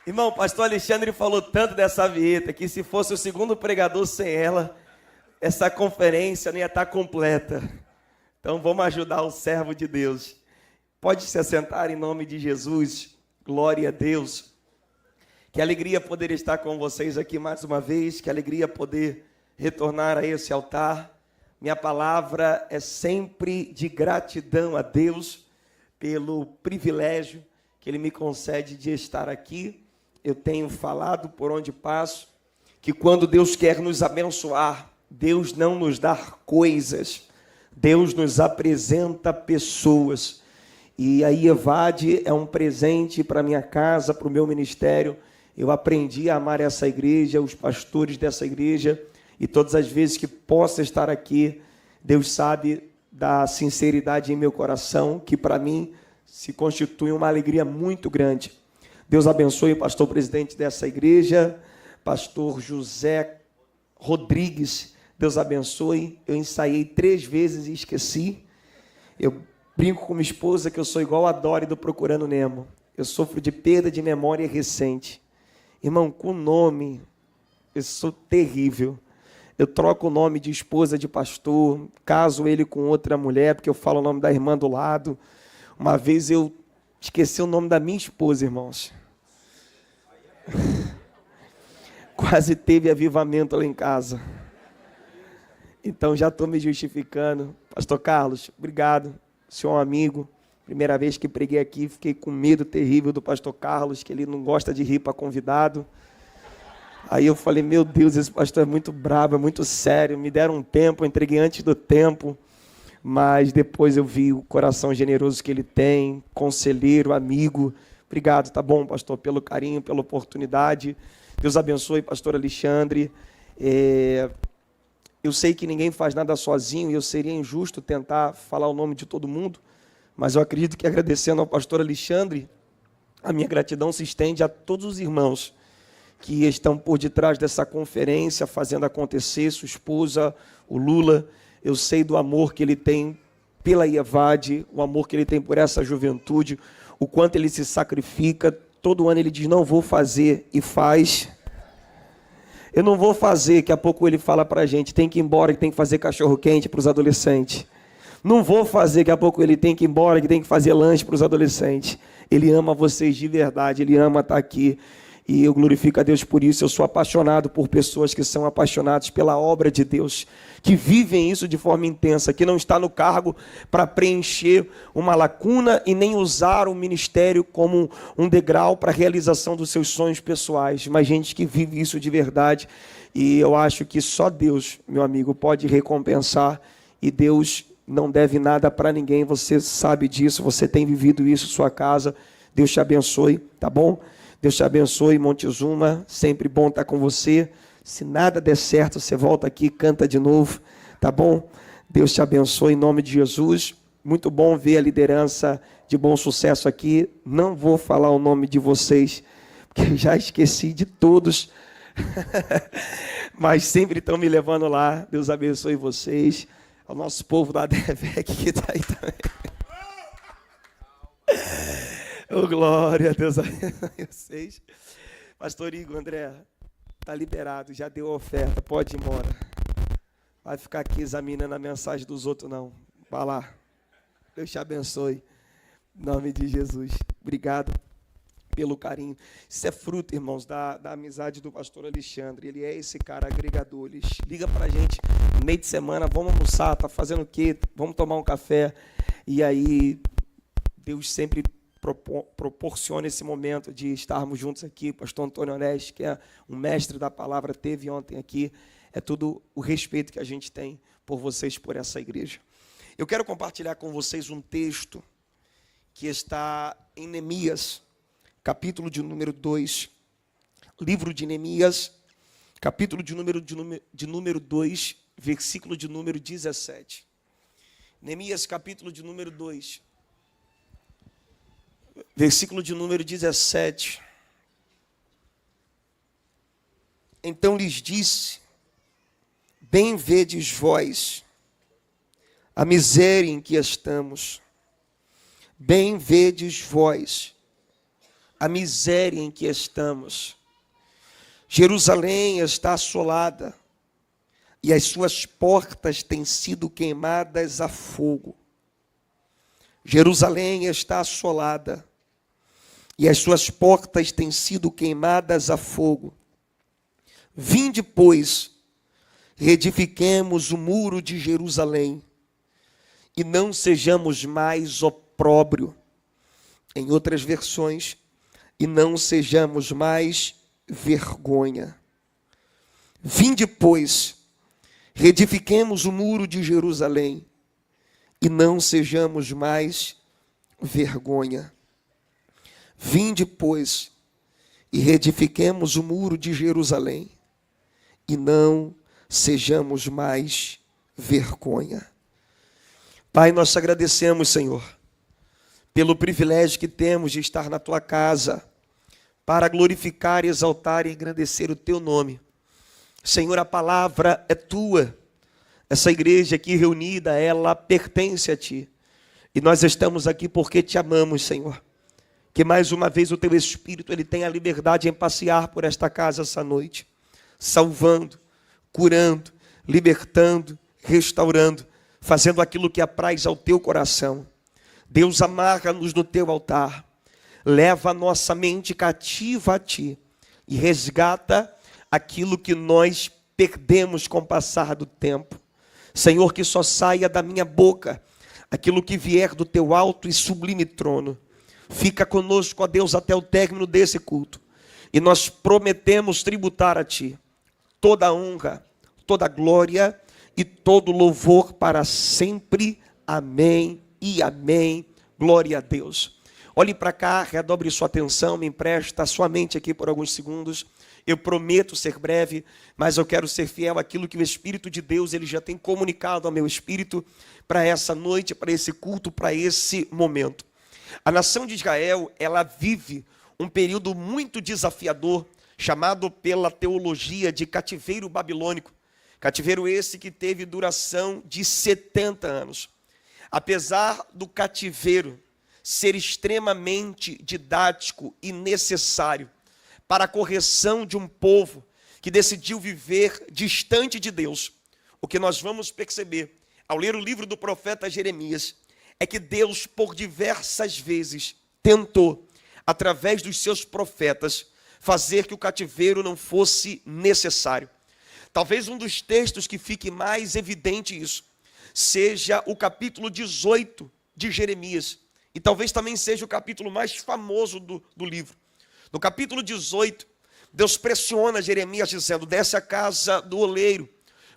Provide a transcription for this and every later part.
Irmão, o pastor Alexandre falou tanto dessa vinheta que se fosse o segundo pregador sem ela, essa conferência não ia estar completa. Então vamos ajudar o servo de Deus. Pode se assentar em nome de Jesus. Glória a Deus. Que alegria poder estar com vocês aqui mais uma vez. Que alegria poder retornar a esse altar. Minha palavra é sempre de gratidão a Deus pelo privilégio que Ele me concede de estar aqui. Eu tenho falado por onde passo que quando Deus quer nos abençoar, Deus não nos dá coisas, Deus nos apresenta pessoas. E a IEVAD é um presente para minha casa, para o meu ministério. Eu aprendi a amar essa igreja, os pastores dessa igreja, e todas as vezes que possa estar aqui, Deus sabe da sinceridade em meu coração, que para mim se constitui uma alegria muito grande. Deus abençoe o pastor presidente dessa igreja, pastor José Rodrigues. Deus abençoe. Eu ensaiei 3 vezes e esqueci. Eu brinco com minha esposa que eu sou igual a Dory do Procurando Nemo. Eu sofro de perda de memória recente. Irmão, com nome, eu sou terrível. Eu troco o nome de esposa de pastor, caso ele com outra mulher, porque eu falo o nome da irmã do lado. Uma vez eu esqueci o nome da minha esposa, irmãos. Quase teve avivamento lá em casa. Então já estou me justificando. Pastor Carlos, obrigado. O senhor é um amigo. Primeira vez que preguei aqui, fiquei com medo terrível do pastor Carlos, que ele não gosta de rir para convidado. Aí eu falei, meu Deus, esse pastor é muito brabo, é muito sério. Me deram um tempo, eu entreguei antes do tempo. Mas depois eu vi o coração generoso que ele tem, conselheiro, amigo. Obrigado, tá bom, pastor, pelo carinho, pela oportunidade. Deus abençoe, pastor Alexandre. Eu sei que ninguém faz nada sozinho e eu seria injusto tentar falar o nome de todo mundo, mas eu acredito que agradecendo ao pastor Alexandre, a minha gratidão se estende a todos os irmãos que estão por detrás dessa conferência, fazendo acontecer, sua esposa, o Lula. Eu sei do amor que ele tem pela IEVAD, o amor que ele tem por essa juventude, o quanto ele se sacrifica. Todo ano ele diz, não vou fazer, e faz. Eu não vou fazer, daqui a pouco ele fala para a gente, tem que ir embora, que tem que fazer cachorro-quente para os adolescentes. Não vou fazer, daqui a pouco ele tem que ir embora, que tem que fazer lanche para os adolescentes. Ele ama vocês de verdade, ele ama estar aqui. E eu glorifico a Deus por isso. Eu sou apaixonado por pessoas que são apaixonadas pela obra de Deus, que vivem isso de forma intensa, que não está no cargo para preencher uma lacuna e nem usar o ministério como um degrau para a realização dos seus sonhos pessoais, mas gente que vive isso de verdade. E eu acho que só Deus, meu amigo, pode recompensar, e Deus não deve nada para ninguém. Você sabe disso, você tem vivido isso em sua casa. Deus te abençoe, tá bom? Deus te abençoe, Montezuma, sempre bom estar com você. Se nada der certo, você volta aqui e canta de novo, tá bom? Deus te abençoe em nome de Jesus. Muito bom ver a liderança de Bom Sucesso aqui. Não vou falar o nome de vocês, porque já esqueci de todos. Mas sempre estão me levando lá. Deus abençoe vocês. Ao nosso povo da DEVEC que está aí também. Oh, glória a Deus abençoe vocês. Pastor Igor, André, está liberado, já deu a oferta, pode ir embora. Vai ficar aqui examinando a mensagem dos outros, não. Vai lá. Deus te abençoe. Em nome de Jesus. Obrigado pelo carinho. Isso é fruto, irmãos, da amizade do pastor Alexandre. Ele é esse cara agregador. Ele liga para a gente no meio de semana, vamos almoçar, tá fazendo o quê? Vamos tomar um café. E aí, Deus sempre proporciona esse momento de estarmos juntos aqui. Pastor Antônio Oneste, que é um mestre da palavra, teve ontem aqui. É tudo o respeito que a gente tem por vocês, por essa igreja. Eu quero compartilhar com vocês um texto que está em Neemias, capítulo de número 2. Livro de Neemias, capítulo de número 2, versículo de número 17. Neemias, capítulo de número 2. Versículo de número 17. Então lhes disse, bem vedes vós a miséria em que estamos, bem vedes vós a miséria em que estamos. Jerusalém está assolada e as suas portas têm sido queimadas a fogo. Jerusalém está assolada e as suas portas têm sido queimadas a fogo. Vinde, pois, reedifiquemos o muro de Jerusalém e não sejamos mais opróbrio. Em outras versões, e não sejamos mais vergonha. Vinde, pois, reedifiquemos o muro de Jerusalém e não sejamos mais vergonha. Vinde, pois, e reedifiquemos o muro de Jerusalém e não sejamos mais vergonha. Pai, nós te agradecemos, Senhor, pelo privilégio que temos de estar na tua casa para glorificar, exaltar e engrandecer o teu nome. Senhor, a palavra é tua. Essa igreja aqui reunida, ela pertence a ti. E nós estamos aqui porque te amamos, Senhor. Que mais uma vez o teu Espírito, ele tenha a liberdade em passear por esta casa essa noite, salvando, curando, libertando, restaurando, fazendo aquilo que apraz ao teu coração. Deus, amarra-nos no teu altar, leva a nossa mente cativa a ti e resgata aquilo que nós perdemos com o passar do tempo. Senhor, que só saia da minha boca aquilo que vier do teu alto e sublime trono. Fica conosco, ó Deus, até o término desse culto. E nós prometemos tributar a ti toda a honra, toda a glória e todo louvor para sempre. Amém e amém. Glória a Deus. Olhe para cá, redobre sua atenção, me empresta a sua mente aqui por alguns segundos. Eu prometo ser breve, mas eu quero ser fiel àquilo que o Espírito de Deus ele já tem comunicado ao meu espírito para essa noite, para esse culto, para esse momento. A nação de Israel, ela vive um período muito desafiador, chamado pela teologia de cativeiro babilônico. Cativeiro esse que teve duração de 70 anos. Apesar do cativeiro ser extremamente didático e necessário para a correção de um povo que decidiu viver distante de Deus, o que nós vamos perceber ao ler o livro do profeta Jeremias é que Deus, por diversas vezes, tentou, através dos seus profetas, fazer que o cativeiro não fosse necessário. Talvez um dos textos que fique mais evidente isso seja o capítulo 18 de Jeremias. E talvez também seja o capítulo mais famoso do livro. No capítulo 18, Deus pressiona Jeremias dizendo: desce à casa do oleiro,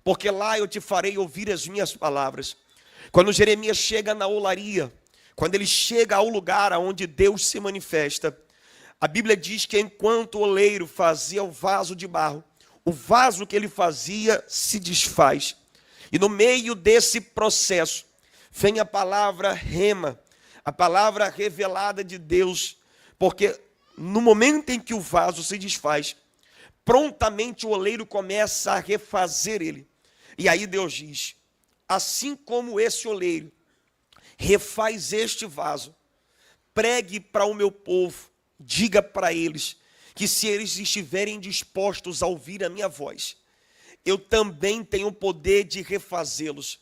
porque lá eu te farei ouvir as minhas palavras. Quando Jeremias chega na olaria, quando ele chega ao lugar onde Deus se manifesta, a Bíblia diz que enquanto o oleiro fazia o vaso de barro, o vaso que ele fazia se desfaz. E no meio desse processo, vem a palavra rema, a palavra revelada de Deus, porque no momento em que o vaso se desfaz, prontamente o oleiro começa a refazer ele. E aí Deus diz: assim como esse oleiro refaz este vaso, pregue para o meu povo, diga para eles que se eles estiverem dispostos a ouvir a minha voz, eu também tenho o poder de refazê-los.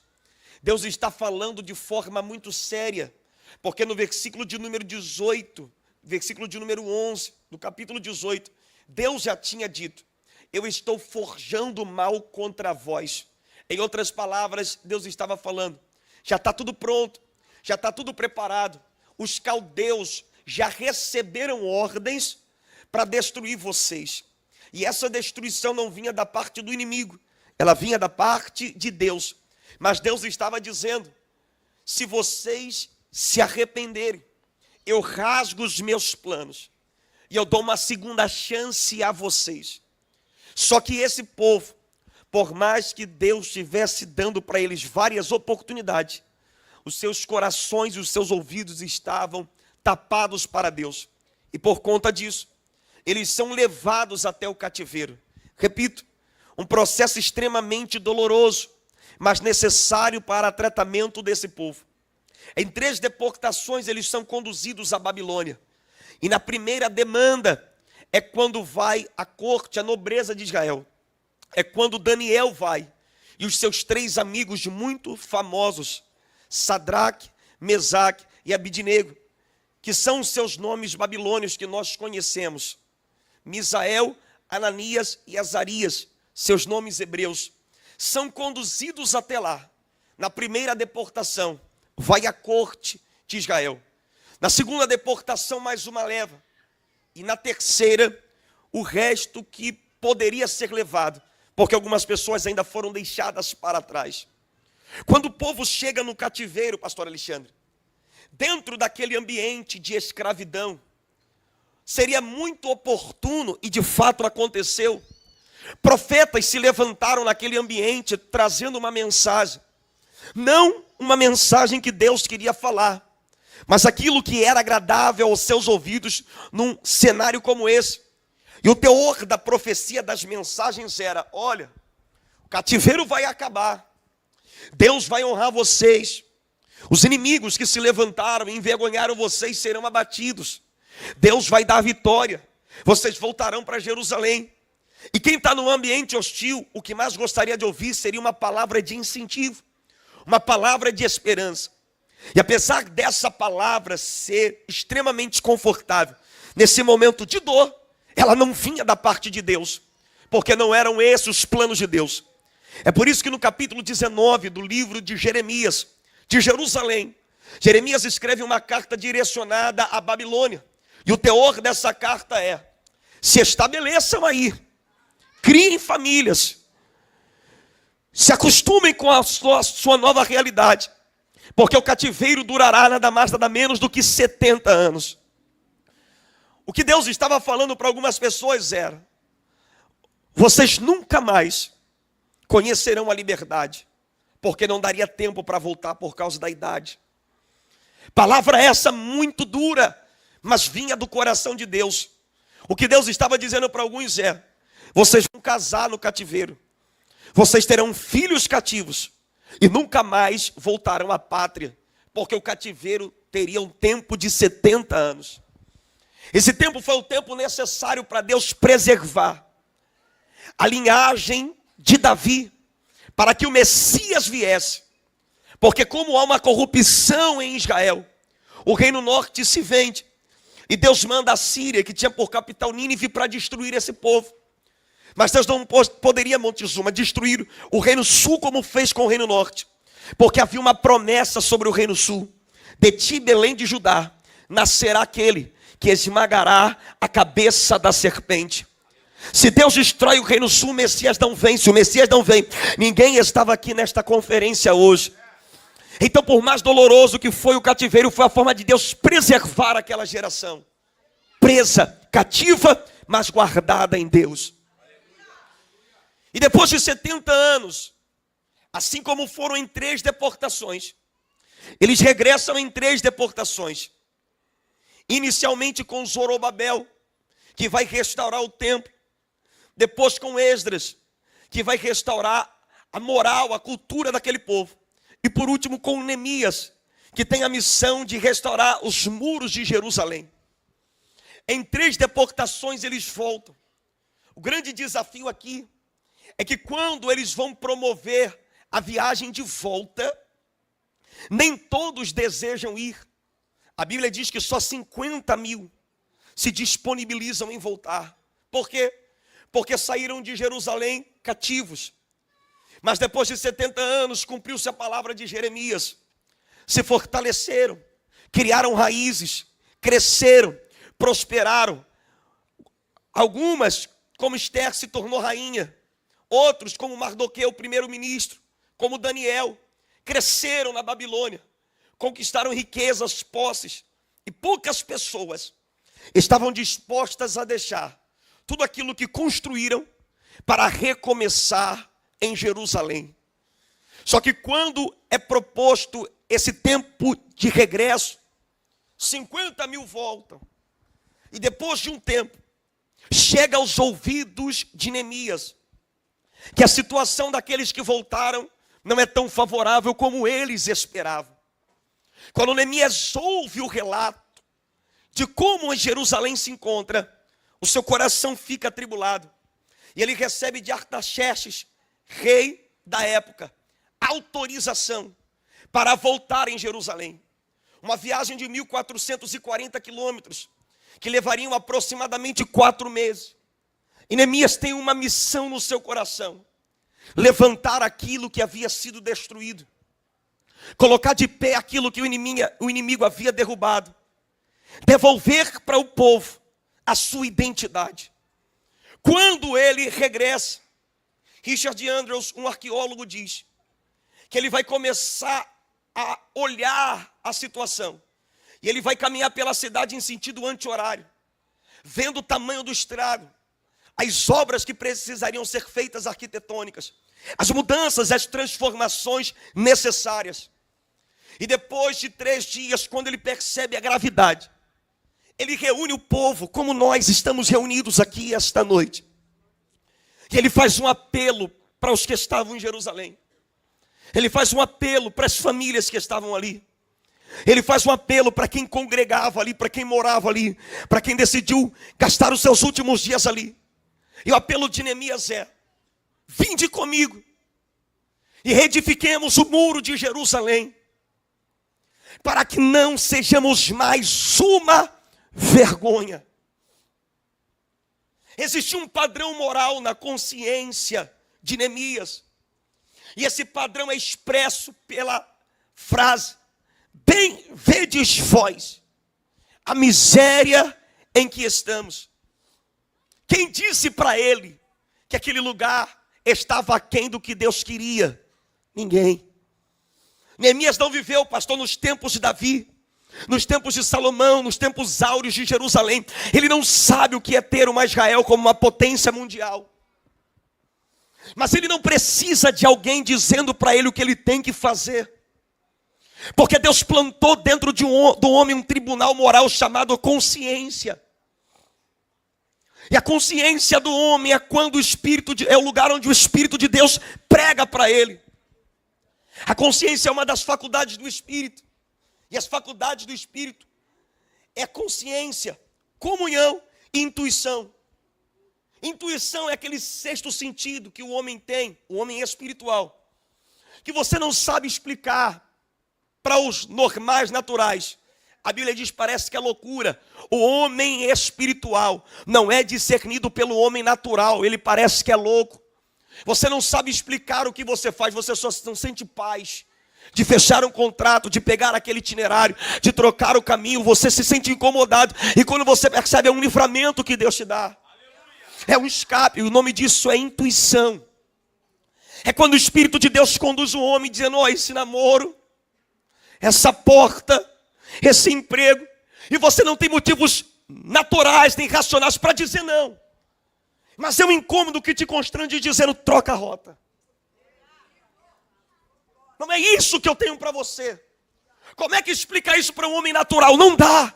Deus está falando de forma muito séria, porque no versículo de número 18, versículo de número 11, do capítulo 18, Deus já tinha dito: eu estou forjando mal contra vós. Em outras palavras, Deus estava falando: já está tudo pronto, já está tudo preparado. Os caldeus já receberam ordens para destruir vocês. E essa destruição não vinha da parte do inimigo, ela vinha da parte de Deus. Mas Deus estava dizendo: se vocês se arrependerem, eu rasgo os meus planos e eu dou uma segunda chance a vocês. Só que esse povo, por mais que Deus estivesse dando para eles várias oportunidades, os seus corações e os seus ouvidos estavam tapados para Deus. E por conta disso, eles são levados até o cativeiro. Repito, um processo extremamente doloroso, mas necessário para tratamento desse povo. Em 3 deportações eles são conduzidos à Babilônia. E na primeira demanda é quando vai a corte, a nobreza de Israel. É quando Daniel vai e os seus 3 amigos muito famosos, Sadraque, Mesaque e Abidnego, que são os seus nomes babilônios que nós conhecemos. Misael, Ananias e Azarias, seus nomes hebreus, são conduzidos até lá. Na primeira deportação, vai à corte de Israel. Na segunda deportação, mais uma leva. E na terceira, o resto que poderia ser levado, porque algumas pessoas ainda foram deixadas para trás. Quando o povo chega no cativeiro, pastor Alexandre, dentro daquele ambiente de escravidão, seria muito oportuno, e de fato aconteceu, profetas se levantaram naquele ambiente trazendo uma mensagem. Não uma mensagem que Deus queria falar, mas aquilo que era agradável aos seus ouvidos num cenário como esse. E o teor da profecia das mensagens era: olha, o cativeiro vai acabar, Deus vai honrar vocês, os inimigos que se levantaram e envergonharam vocês serão abatidos, Deus vai dar vitória, vocês voltarão para Jerusalém. E quem está num ambiente hostil, o que mais gostaria de ouvir seria uma palavra de incentivo, uma palavra de esperança. E apesar dessa palavra ser extremamente confortável, nesse momento de dor, ela não vinha da parte de Deus, porque não eram esses os planos de Deus. É por isso que no capítulo 19 do livro de Jeremias, de Jerusalém, Jeremias escreve uma carta direcionada à Babilônia. E o teor dessa carta é: se estabeleçam aí, criem famílias, se acostumem com a sua nova realidade, porque o cativeiro durará nada mais, nada menos do que 70 anos. O que Deus estava falando para algumas pessoas era: vocês nunca mais conhecerão a liberdade, porque não daria tempo para voltar por causa da idade. Palavra essa muito dura, mas vinha do coração de Deus. O que Deus estava dizendo para alguns é: vocês vão casar no cativeiro, vocês terão filhos cativos e nunca mais voltarão à pátria, porque o cativeiro teria um tempo de 70 anos. Esse tempo foi o tempo necessário para Deus preservar a linhagem de Davi, para que o Messias viesse. Porque como há uma corrupção em Israel, o reino norte se vende, e Deus manda a Síria, que tinha por capital Nínive, para destruir esse povo. Mas Deus não poderia, Montezuma, destruir o reino sul como fez com o reino norte, porque havia uma promessa sobre o reino sul: de ti, Belém de Judá, nascerá aquele que esmagará a cabeça da serpente. Se Deus destrói o reino sul, o Messias não vem. Se o Messias não vem, ninguém estava aqui nesta conferência hoje. Então, por mais doloroso que foi o cativeiro, foi a forma de Deus preservar aquela geração, presa, cativa, mas guardada em Deus. E depois de 70 anos, assim como foram em 3 deportações, eles regressam em 3 deportações. Inicialmente com Zorobabel, que vai restaurar o templo. Depois com Esdras, que vai restaurar a moral, a cultura daquele povo. E por último com Neemias, que tem a missão de restaurar os muros de Jerusalém. Em 3 deportações eles voltam. O grande desafio aqui é que quando eles vão promover a viagem de volta, nem todos desejam ir. A Bíblia diz que só 50 mil se disponibilizam em voltar. Por quê? Porque saíram de Jerusalém cativos. Mas depois de 70 anos, cumpriu-se a palavra de Jeremias. Se fortaleceram, criaram raízes, cresceram, prosperaram. Algumas, como Esther, se tornou rainha. Outros, como Mardoqueu, primeiro-ministro, como Daniel, cresceram na Babilônia, conquistaram riquezas, posses, e poucas pessoas estavam dispostas a deixar tudo aquilo que construíram para recomeçar em Jerusalém. Só que quando é proposto esse tempo de regresso, 50 mil voltam, e depois de um tempo, chega aos ouvidos de Neemias que a situação daqueles que voltaram não é tão favorável como eles esperavam. Quando Neemias ouve o relato de como Jerusalém se encontra, o seu coração fica atribulado. E ele recebe de Artaxerxes, rei da época, autorização para voltar em Jerusalém. Uma viagem de 1.440 quilômetros, que levariam aproximadamente 4 meses. E Neemias tem uma missão no seu coração: levantar aquilo que havia sido destruído, colocar de pé aquilo que o inimigo havia derrubado, devolver para o povo a sua identidade. Quando ele regressa, Richard Andrews, um arqueólogo, diz que ele vai começar a olhar a situação, e ele vai caminhar pela cidade em sentido anti-horário, vendo o tamanho do estrago, as obras que precisariam ser feitas arquitetônicas, as mudanças, as transformações necessárias. E depois de 3 dias, quando ele percebe a gravidade, ele reúne o povo, como nós estamos reunidos aqui esta noite. E ele faz um apelo para os que estavam em Jerusalém. Ele faz um apelo para as famílias que estavam ali. Ele faz um apelo para quem congregava ali, para quem morava ali, para quem decidiu gastar os seus últimos dias ali. E o apelo de Neemias é: vinde comigo e reedifiquemos o muro de Jerusalém, para que não sejamos mais uma vergonha. Existia um padrão moral na consciência de Neemias, e esse padrão é expresso pela frase: bem vedes vós a miséria em que estamos. Quem disse para ele que aquele lugar estava aquém do que Deus queria? Ninguém. Neemias não viveu, pastor, nos tempos de Davi, nos tempos de Salomão, nos tempos áureos de Jerusalém. Ele não sabe o que é ter uma Israel como uma potência mundial. Mas ele não precisa de alguém dizendo para ele o que ele tem que fazer, porque Deus plantou dentro do homem um tribunal moral chamado consciência. E a consciência do homem é quando é o lugar onde o Espírito de Deus prega para ele. A consciência é uma das faculdades do Espírito. E as faculdades do Espírito é consciência, comunhão e intuição. Intuição é aquele sexto sentido que o homem tem, o homem espiritual, que você não sabe explicar para os normais, naturais. A Bíblia diz, parece que é loucura. O homem espiritual não é discernido pelo homem natural. Ele parece que é louco. Você não sabe explicar o que você faz. Você só não sente paz de fechar um contrato, de pegar aquele itinerário, de trocar o caminho. Você se sente incomodado. E quando você percebe, é um livramento que Deus te dá. É um escape. O nome disso é intuição. É quando o Espírito de Deus conduz o homem dizendo: ó, esse namoro, essa porta, esse emprego, e você não tem motivos naturais nem racionais para dizer não, mas é um incômodo que te constrange dizendo: troca a rota. Não é isso que eu tenho para você. Como é que explica isso para um homem natural? Não dá.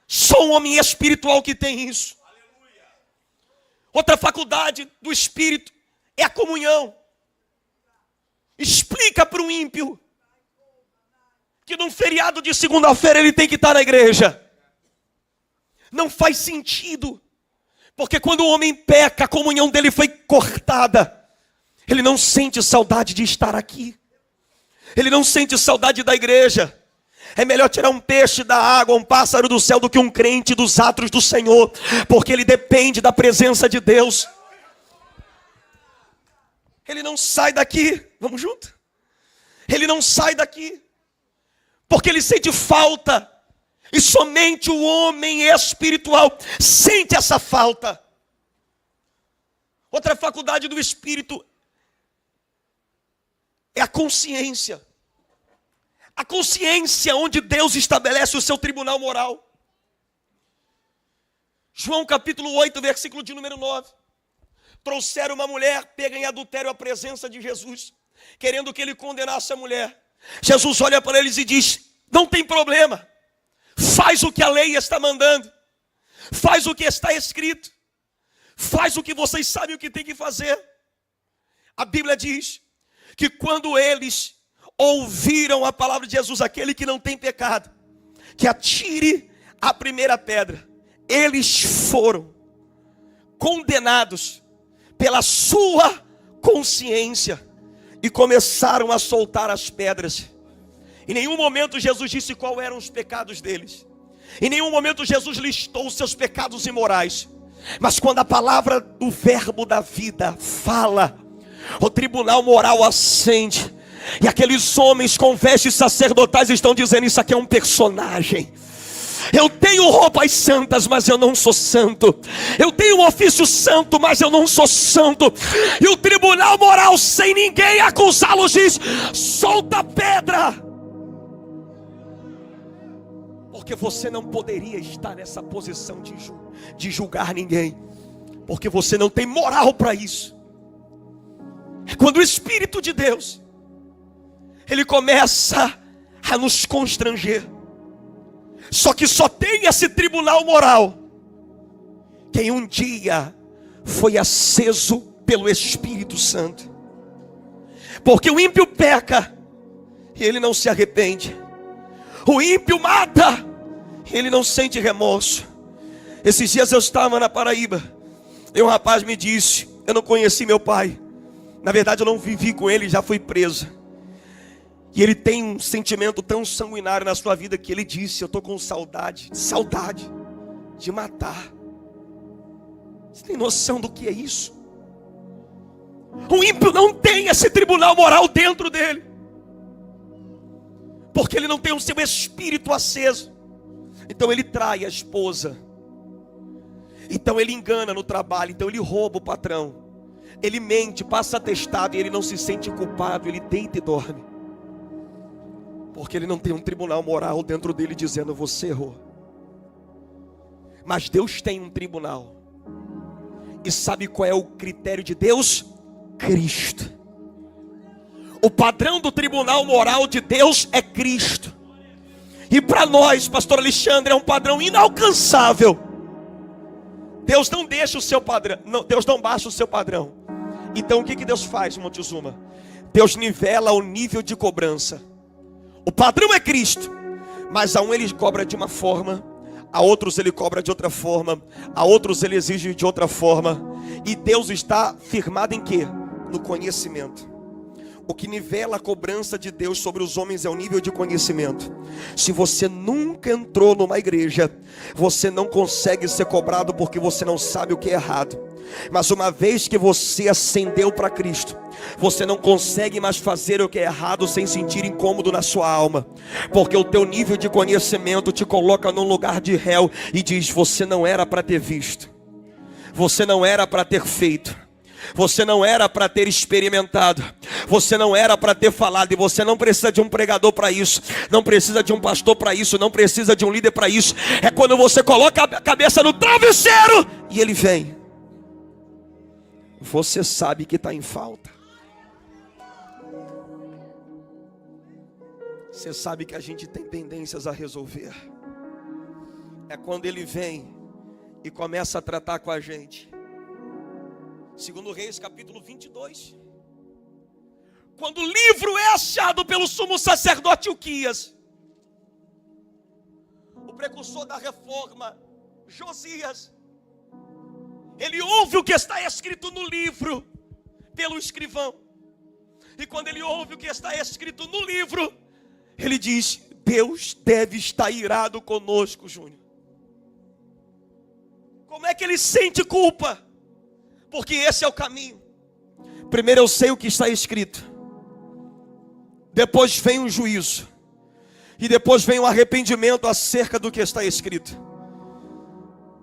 Só um homem espiritual que tem isso. Outra faculdade do Espírito é a comunhão. Explica para um ímpio que num feriado de segunda-feira ele tem que estar na igreja. Não faz sentido, porque quando o homem peca, a comunhão dele foi cortada. Ele não sente saudade de estar aqui. Ele não sente saudade da igreja. É melhor tirar um peixe da água, um pássaro do céu, do que um crente dos atos do Senhor, porque ele depende da presença de Deus. Ele não sai daqui, vamos junto? Ele não sai daqui porque ele sente falta, e somente o homem espiritual sente essa falta. Outra faculdade do Espírito é a consciência. A consciência onde Deus estabelece o seu tribunal moral. João capítulo 8, versículo de número 9. Trouxeram uma mulher pega em adultério à presença de Jesus, querendo que ele condenasse a mulher. Jesus olha para eles e diz: não tem problema, faz o que a lei está mandando, faz o que está escrito, faz o que vocês sabem o que tem que fazer. A Bíblia diz que quando eles ouviram a palavra de Jesus, aquele que não tem pecado, que atire a primeira pedra, eles foram condenados pela sua consciência e começaram a soltar as pedras. Em nenhum momento Jesus disse qual eram os pecados deles. Em nenhum momento Jesus listou os seus pecados imorais. Mas quando a palavra do verbo da vida fala, o tribunal moral acende. E aqueles homens com vestes sacerdotais estão dizendo: isso aqui é um personagem. Eu tenho roupas santas, mas eu não sou santo. Eu tenho um ofício santo, mas eu não sou santo. E o tribunal moral, sem ninguém acusá-los, diz: solta a pedra. Porque você não poderia estar nessa posição de julgar ninguém. Porque você não tem moral para isso. É quando o Espírito de Deus, ele começa a nos constranger. Só que só tem esse tribunal moral quem um dia foi aceso pelo Espírito Santo. Porque o ímpio peca e ele não se arrepende. O ímpio mata e ele não sente remorso. Esses dias eu estava na Paraíba e um rapaz me disse: eu não conheci meu pai. Na verdade eu não vivi com ele, já fui preso. E ele tem um sentimento tão sanguinário na sua vida que ele disse: eu estou com saudade de matar. Você tem noção do que é isso? O ímpio não tem esse tribunal moral dentro dele, porque ele não tem o seu espírito aceso. Então ele trai a esposa, então ele engana no trabalho, então ele rouba o patrão, ele mente, passa atestado e ele não se sente culpado, ele deita e dorme. Porque ele não tem um tribunal moral dentro dele dizendo: você errou. Mas Deus tem um tribunal. E sabe qual é o critério de Deus? Cristo. O padrão do tribunal moral de Deus é Cristo. E para nós, pastor Alexandre, é um padrão inalcançável. Deus não deixa o seu padrão, não, Deus não baixa o seu padrão. Então o que Deus faz, Montezuma? Deus nivela o nível de cobrança. O padrão é Cristo, mas a um ele cobra de uma forma, a outros ele cobra de outra forma, a outros ele exige de outra forma. E Deus está firmado em quê? No conhecimento. O que nivela a cobrança de Deus sobre os homens é o nível de conhecimento. Se você nunca entrou numa igreja, você não consegue ser cobrado porque você não sabe o que é errado. Mas uma vez que você ascendeu para Cristo, você não consegue mais fazer o que é errado sem sentir incômodo na sua alma. Porque o teu nível de conhecimento te coloca num lugar de réu e diz: você não era para ter visto, você não era para ter feito, você não era para ter experimentado, você não era para ter falado. E você não precisa de um pregador para isso, não precisa de um pastor para isso, não precisa de um líder para isso. É quando você coloca a cabeça no travesseiro e ele vem. Você sabe que está em falta. Você sabe que a gente tem pendências a resolver. É quando ele vem e começa a tratar com a gente. Segundo Reis, capítulo 22. Quando o livro é achado pelo sumo sacerdote Ilquias, o precursor da reforma, Josias, ele ouve o que está escrito no livro pelo escrivão. E quando ele ouve o que está escrito no livro, ele diz: Deus deve estar irado conosco, Júnior. Como é que ele sente culpa? Porque esse é o caminho. Primeiro eu sei o que está escrito, depois vem o juízo, e depois vem o arrependimento acerca do que está escrito.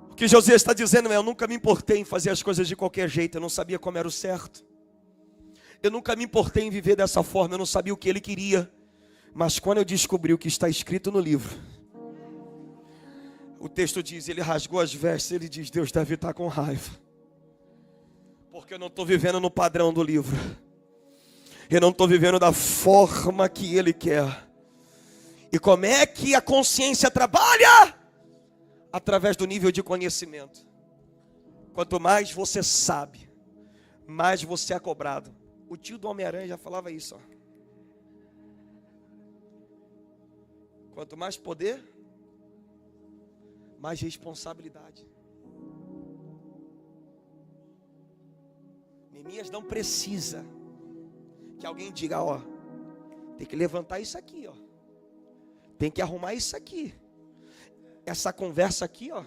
O que Josias está dizendo é: eu nunca me importei em fazer as coisas de qualquer jeito, eu não sabia como era o certo. Eu nunca me importei em viver dessa forma, eu não sabia o que ele queria. Mas quando eu descobri o que está escrito no livro, o texto diz, ele rasgou as vestes, ele diz: Deus deve estar com raiva, porque eu não estou vivendo no padrão do livro, eu não estou vivendo da forma que ele quer. E como é que a consciência trabalha? Através do nível de conhecimento. Quanto mais você sabe, mais você é cobrado. O tio do Homem-Aranha já falava isso, ó. Quanto mais poder, mais responsabilidade. Neemias não precisa que alguém diga, ó, tem que levantar isso aqui, ó. Tem que arrumar isso aqui. Essa conversa aqui, ó.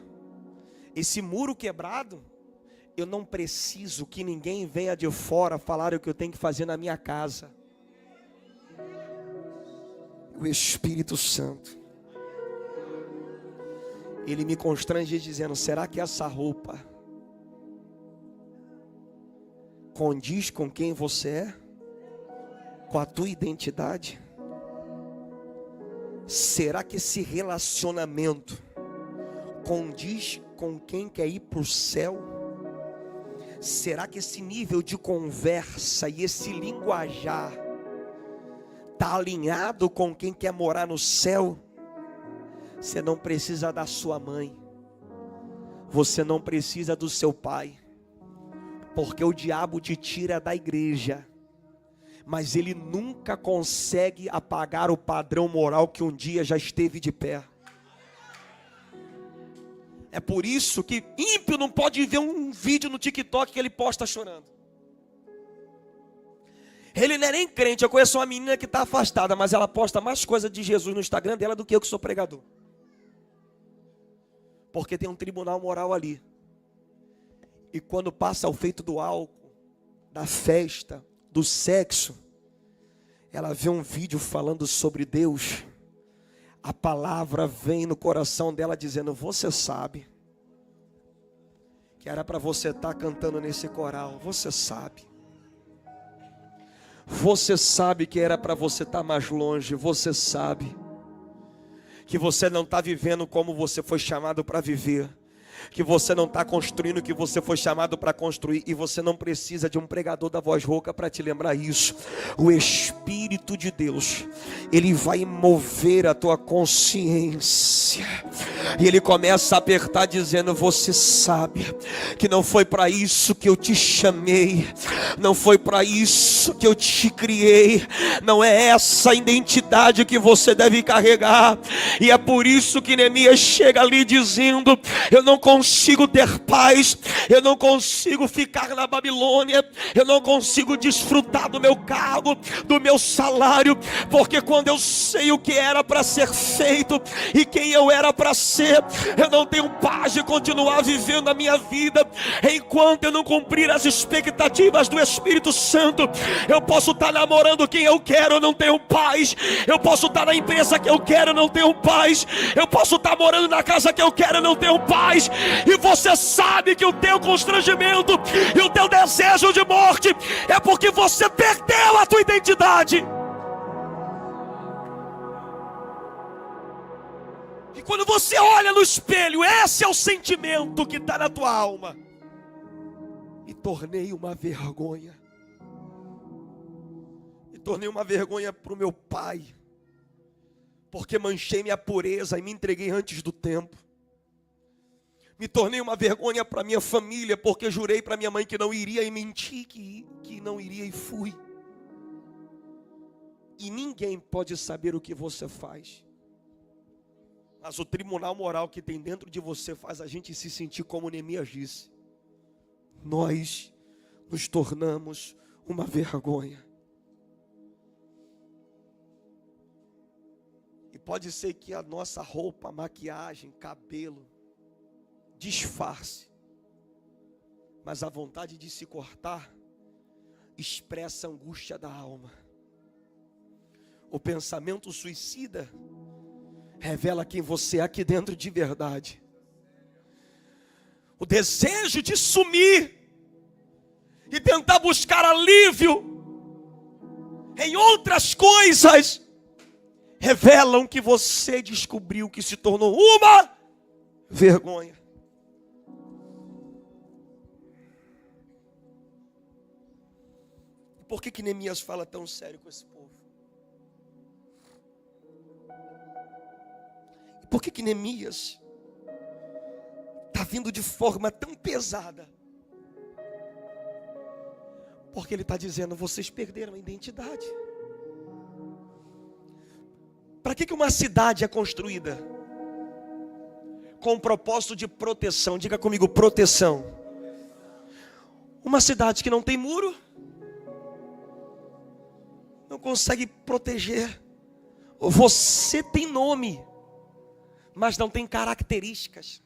Esse muro quebrado, eu não preciso que ninguém venha de fora falar o que eu tenho que fazer na minha casa. O Espírito Santo, ele me constrange dizendo, será que essa roupa condiz com quem você é? Com a tua identidade? Será que esse relacionamento condiz com quem quer ir para o céu? Será que esse nível de conversa e esse linguajar está alinhado com quem quer morar no céu? Você não precisa da sua mãe, você não precisa do seu pai, porque o diabo te tira da igreja, mas ele nunca consegue apagar o padrão moral que um dia já esteve de pé. É por isso que ímpio não pode ver um vídeo no TikTok que ele posta chorando. Ele não é nem crente. Eu conheço uma menina que está afastada, mas ela posta mais coisa de Jesus no Instagram dela do que eu que sou pregador. Porque tem um tribunal moral ali. E quando passa o feito do álcool, da festa, do sexo, ela vê um vídeo falando sobre Deus. A palavra vem no coração dela dizendo, você sabe que era para você estar cantando nesse coral, você sabe. Você sabe que era para você estar mais longe, você sabe que você não está vivendo como você foi chamado para viver, que você não está construindo o que você foi chamado para construir, e você não precisa de um pregador da voz rouca para te lembrar isso. O Espírito de Deus, ele vai mover a tua consciência, e ele começa a apertar dizendo, você sabe que não foi para isso que eu te chamei, não foi para isso que eu te criei, não é essa identidade que você deve carregar. E é por isso que Neemias chega ali dizendo, eu não consigo ter paz, eu não consigo ficar na Babilônia, eu não consigo desfrutar do meu cargo, do meu salário, porque quando eu sei o que era para ser feito e quem eu era para ser, eu não tenho paz de continuar vivendo a minha vida enquanto eu não cumprir as expectativas do Espírito Santo. Eu posso estar namorando quem eu quero, eu não tenho paz. Eu posso estar na empresa que eu quero, eu não tenho paz. Eu posso estar morando na casa que eu quero, eu não tenho paz. E você sabe que o teu constrangimento e o teu desejo de morte é porque você perdeu a tua identidade. E quando você olha no espelho, esse é o sentimento que está na tua alma. Me tornei uma vergonha. Me tornei uma vergonha para o meu pai, porque manchei minha pureza e me entreguei antes do tempo. Me tornei uma vergonha para minha família, porque jurei para minha mãe que não iria e menti que não iria e fui. E ninguém pode saber o que você faz, mas o tribunal moral que tem dentro de você faz a gente se sentir como Neemias disse. Nós nos tornamos uma vergonha. E pode ser que a nossa roupa, maquiagem, cabelo, disfarce, mas a vontade de se cortar expressa a angústia da alma. O pensamento suicida revela quem você é aqui dentro de verdade. O desejo de sumir e tentar buscar alívio em outras coisas revelam que você descobriu que se tornou uma vergonha. Por que Neemias fala tão sério com esse povo? Por que Neemias está vindo de forma tão pesada? Porque ele está dizendo, vocês perderam a identidade. Para que uma cidade é construída? com o propósito de proteção. Diga comigo, proteção. Uma cidade que não tem muro, não consegue proteger. Você tem nome, mas não tem características.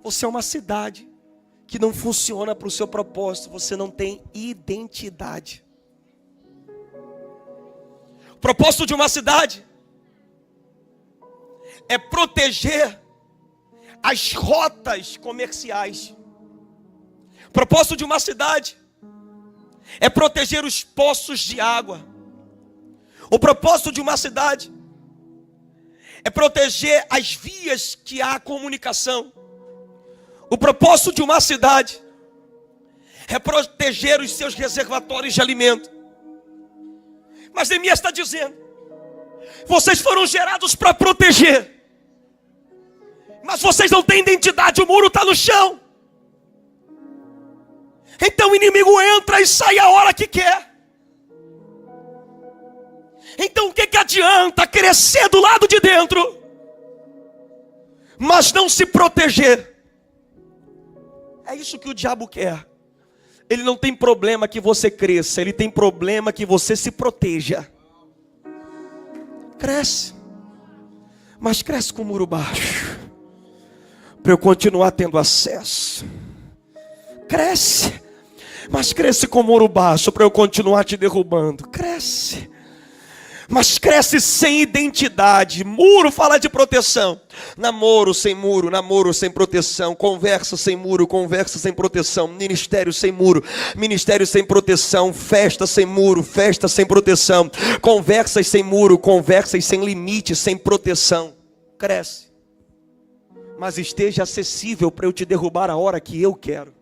Você é uma cidade que não funciona para o seu propósito. Você não tem identidade. O propósito de uma cidade é proteger as rotas comerciais. O propósito de uma cidade é proteger os poços de água. O propósito de uma cidade é proteger as vias que há comunicação. O propósito de uma cidade é proteger os seus reservatórios de alimento. Mas Neemias está dizendo: vocês foram gerados para proteger, mas vocês não têm identidade, o muro está no chão. Então o inimigo entra e sai a hora que quer. Então o que adianta crescer do lado de dentro, mas não se proteger? É isso que o diabo quer. Ele não tem problema que você cresça, ele tem problema que você se proteja. Cresce, mas cresce com o muro baixo, para eu continuar tendo acesso. Cresce, mas cresce com o muro baixo, para eu continuar te derrubando. Cresce, mas cresce sem identidade. Muro fala de proteção. Namoro sem muro, namoro sem proteção. Conversa sem muro, conversa sem proteção. Ministério sem muro, ministério sem proteção. Festa sem muro, festa sem proteção. Conversas sem muro, conversas sem limite, sem proteção. Cresce, mas esteja acessível para eu te derrubar a hora que eu quero.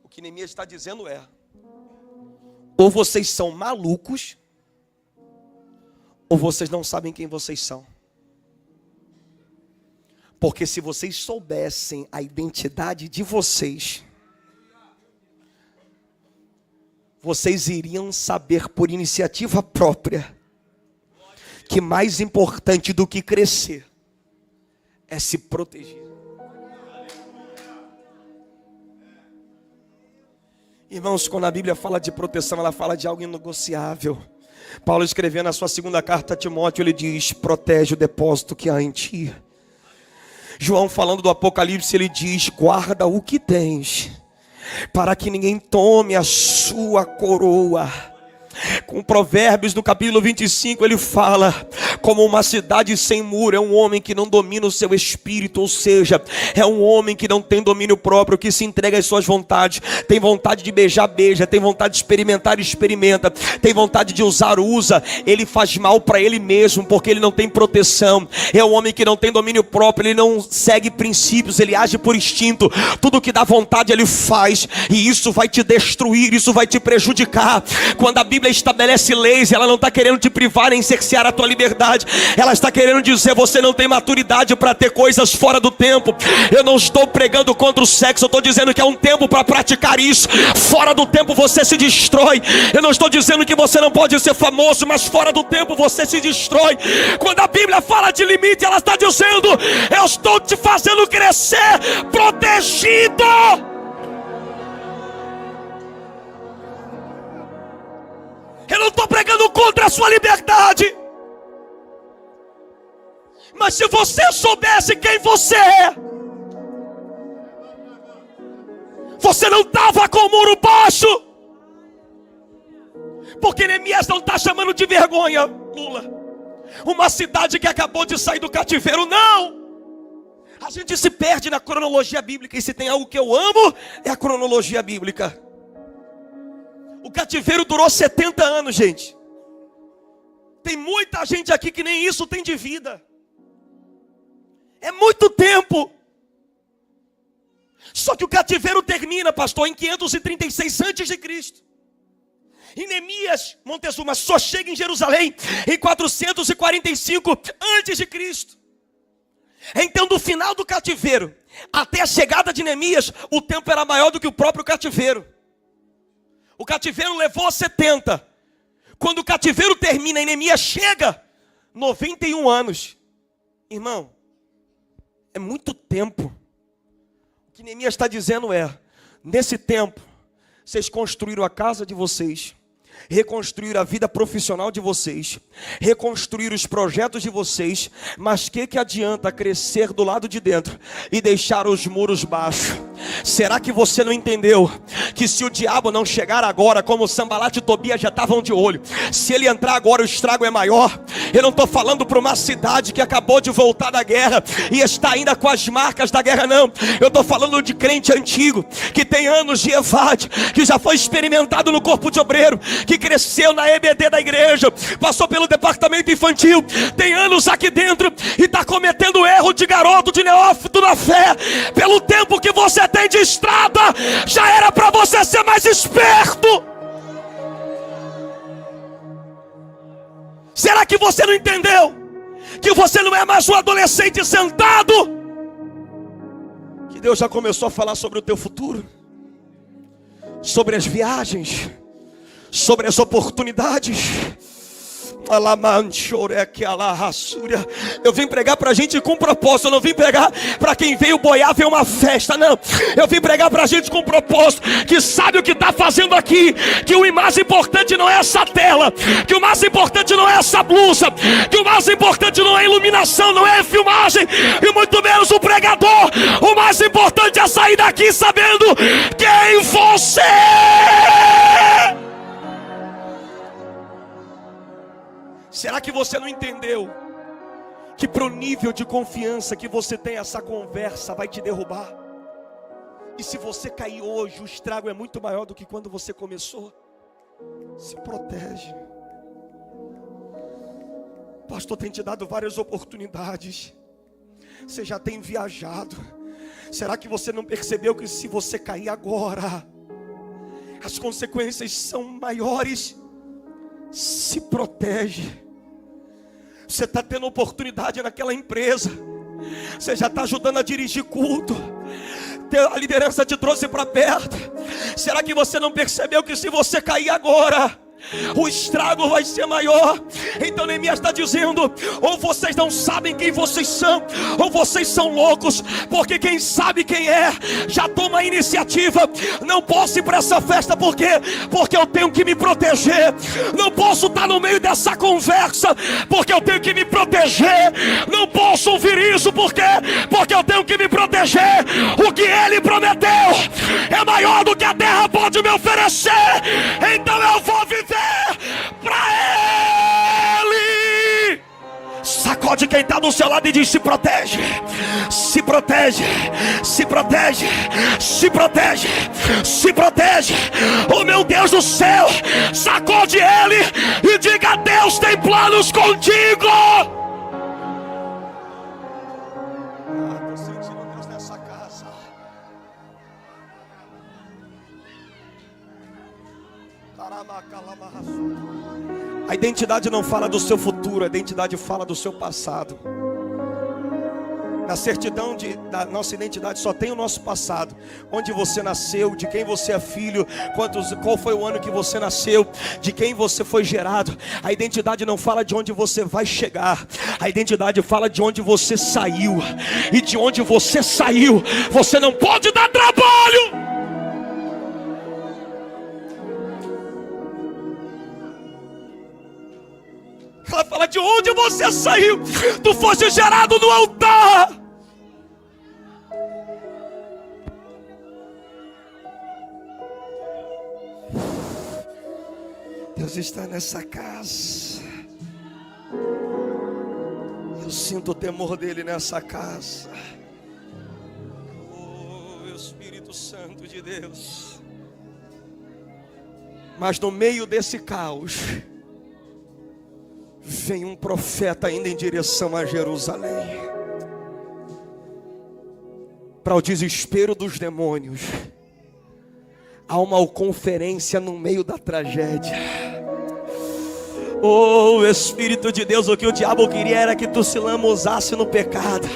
O que Neemias está dizendo é: ou vocês são malucos, ou vocês não sabem quem vocês são. Porque se vocês soubessem a identidade de vocês, vocês iriam saber por iniciativa própria que mais importante do que crescer é se proteger. Irmãos, quando a Bíblia fala de proteção, ela fala de algo inegociável. Paulo, escrevendo a sua segunda carta a Timóteo, ele diz: protege o depósito que há em ti. João, falando do Apocalipse, ele diz: guarda o que tens, para que ninguém tome a sua coroa. Com Provérbios, no capítulo 25, ele fala: como uma cidade sem muro é um homem que não domina o seu espírito, ou seja, é um homem que não tem domínio próprio, que se entrega às suas vontades. Tem vontade de beijar, beija. Tem vontade de experimentar, experimenta. Tem vontade de usar, usa. Ele faz mal para ele mesmo, porque ele não tem proteção. É um homem que não tem domínio próprio, ele não segue princípios, ele age por instinto. Tudo que dá vontade ele faz, e isso vai te destruir, isso vai te prejudicar. Quando a Bíblia estabelece leis, ela não está querendo te privar nem cercear a tua liberdade. Ela está querendo dizer: você não tem maturidade para ter coisas fora do tempo. Eu não estou pregando contra o sexo, eu estou dizendo que é um tempo para praticar isso. Fora do tempo você se destrói. Eu não estou dizendo que você não pode ser famoso, mas fora do tempo você se destrói. Quando a Bíblia fala de limite, ela está dizendo: eu estou te fazendo crescer protegido. Eu não estou pregando contra a sua liberdade. Mas se você soubesse quem você é, você não estava com o muro baixo. Porque Neemias não está chamando de vergonha, Lula, uma cidade que acabou de sair do cativeiro. Não. A gente se perde na cronologia bíblica. E se tem algo que eu amo, é a cronologia bíblica. O cativeiro durou 70 anos, gente. Tem muita gente aqui que nem isso tem de vida. É muito tempo. Só que o cativeiro termina, pastor, em 536 a.C. E Neemias, Montezuma, só chega em Jerusalém em 445 a.C. Então, do final do cativeiro até a chegada de Neemias, o tempo era maior do que o próprio cativeiro. O cativeiro levou 70. Quando o cativeiro termina e Neemias chega, 91 anos. Irmão, é muito tempo. O que Neemias está dizendo nesse tempo, vocês construíram a casa de vocês, reconstruir a vida profissional de vocês, reconstruir os projetos de vocês, mas que adianta crescer do lado de dentro e deixar os muros baixos? Será que você não entendeu que se o diabo não chegar agora, como Sanbalat e Tobias já estavam de olho, se ele entrar agora o estrago é maior? Eu não estou falando para uma cidade que acabou de voltar da guerra e está ainda com as marcas da guerra, não. Eu estou falando de crente antigo, que tem anos de EVAD, que já foi experimentado no corpo de obreiro, que cresceu na EBD da igreja, passou pelo departamento infantil, tem anos aqui dentro e está cometendo erro de garoto, de neófito na fé. Pelo tempo que você tem de estrada, já era para você ser mais esperto. Será que você não entendeu que você não é mais um adolescente sentado? Que Deus já começou a falar sobre o teu futuro, sobre as viagens, sobre as oportunidades. Eu vim pregar pra gente com propósito. Eu não vim pregar pra quem veio boiar ver uma festa, não. Eu vim pregar pra gente com propósito, que sabe o que está fazendo aqui, que o mais importante não é essa tela, que o mais importante não é essa blusa, que o mais importante não é a iluminação, não é a filmagem, e muito menos o pregador. O mais importante é sair daqui sabendo quem você é. Será que você não entendeu que para o nível de confiança que você tem, essa conversa vai te derrubar? E se você cair hoje, o estrago é muito maior do que quando você começou. Se protege. O pastor tem te dado várias oportunidades. Você já tem viajado. Será que você não percebeu que se você cair agora, as consequências são maiores? Se protege. Você está tendo oportunidade naquela empresa, você já está ajudando a dirigir culto, a liderança te trouxe para perto. Será que você não percebeu que se você cair agora, o estrago vai ser maior? Então Neemias está dizendo: ou vocês não sabem quem vocês são, ou vocês são loucos, porque quem sabe quem é, já toma a iniciativa. Não posso ir para essa festa, por quê? Porque eu tenho que me proteger. Não posso estar no meio dessa conversa, porque eu tenho que me proteger. Não posso ouvir isso, por quê? Porque eu tenho que me proteger. O que ele prometeu é maior do que a terra pode me oferecer, então eu vou viver para Ele. Sacode quem está do seu lado e diz: se protege, se protege, se protege, se protege, se protege. Oh meu Deus do céu, sacode ele e diga: Deus tem planos contigo. Estou sentindo Deus nessa casa. A identidade não fala do seu futuro, a identidade fala do seu passado. Na certidão da nossa identidade só tem o nosso passado, onde você nasceu, de quem você é filho, qual foi o ano que você nasceu, de quem você foi gerado. A identidade não fala de onde você vai chegar, a identidade fala de onde você saiu. E de onde você saiu, você não pode dar trabalho. Ela fala de onde você saiu. Tu foste gerado no altar. Deus está nessa casa. Eu sinto o temor dele nessa casa. Oh, Espírito Santo de Deus. Mas no meio desse caos, vem um profeta indo em direção a Jerusalém. Para o desespero dos demônios, há uma conferência no meio da tragédia. Oh, Espírito de Deus, o que o diabo queria era que tu se lamuzasse no pecado,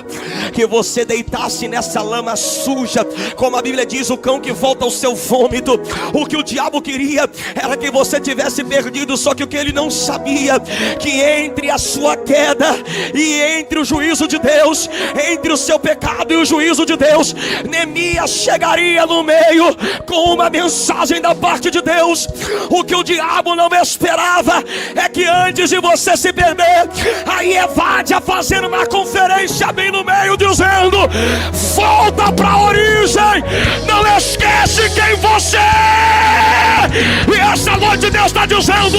que você deitasse nessa lama suja, como a Bíblia diz, o cão que volta ao seu vômito. O que o diabo queria era que você tivesse perdido, só que o que ele não sabia, que entre a sua queda e entre o juízo de Deus, entre o seu pecado e o juízo de Deus, Neemias chegaria no meio com uma mensagem da parte de Deus. O que o diabo não esperava é que antes de você se perder, aí Evádia fazendo uma conferência bem no meio, dizendo: volta para a origem, não esquece quem você é. E essa noite Deus está dizendo: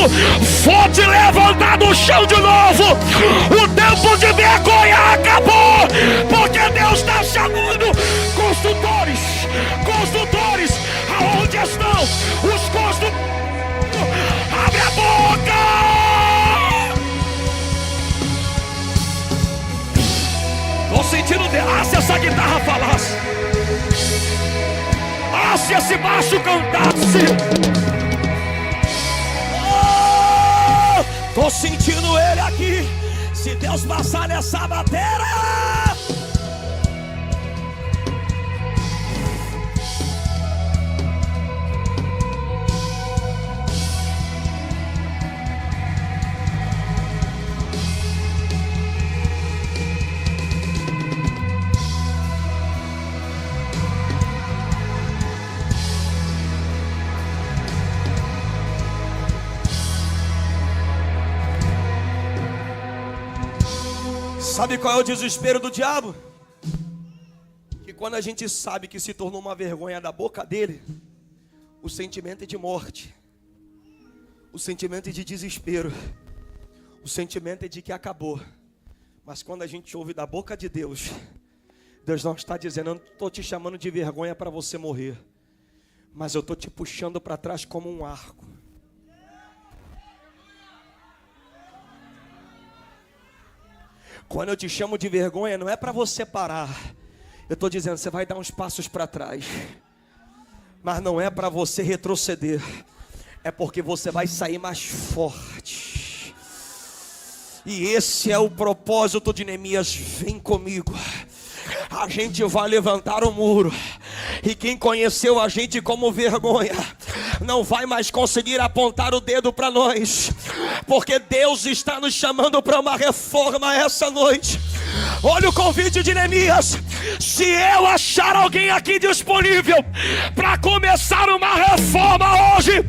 vou te levantar do chão de novo. O tempo de vergonha acabou, porque Deus está chamando construtores. Aonde estão os construtores? Abre a boca! Tô sentindo se essa guitarra falasse, se esse baixo cantasse. Tô sentindo ele aqui. Se Deus passar nessa bateria, sabe qual é o desespero do diabo? Que quando a gente sabe que se tornou uma vergonha da boca dele, o sentimento é de morte, o sentimento é de desespero, o sentimento é de que acabou. Mas quando a gente ouve da boca de Deus, Deus não está dizendo: eu não estou te chamando de vergonha para você morrer, mas eu estou te puxando para trás como um arco. Quando eu te chamo de vergonha, não é para você parar. Eu estou dizendo: você vai dar uns passos para trás, mas não é para você retroceder. É porque você vai sair mais forte. E esse é o propósito de Neemias. Vem comigo, a gente vai levantar o muro. E quem conheceu a gente como vergonha não vai mais conseguir apontar o dedo para nós, porque Deus está nos chamando para uma reforma essa noite. Olha o convite de Neemias: se eu achar alguém aqui disponível para começar uma reforma hoje,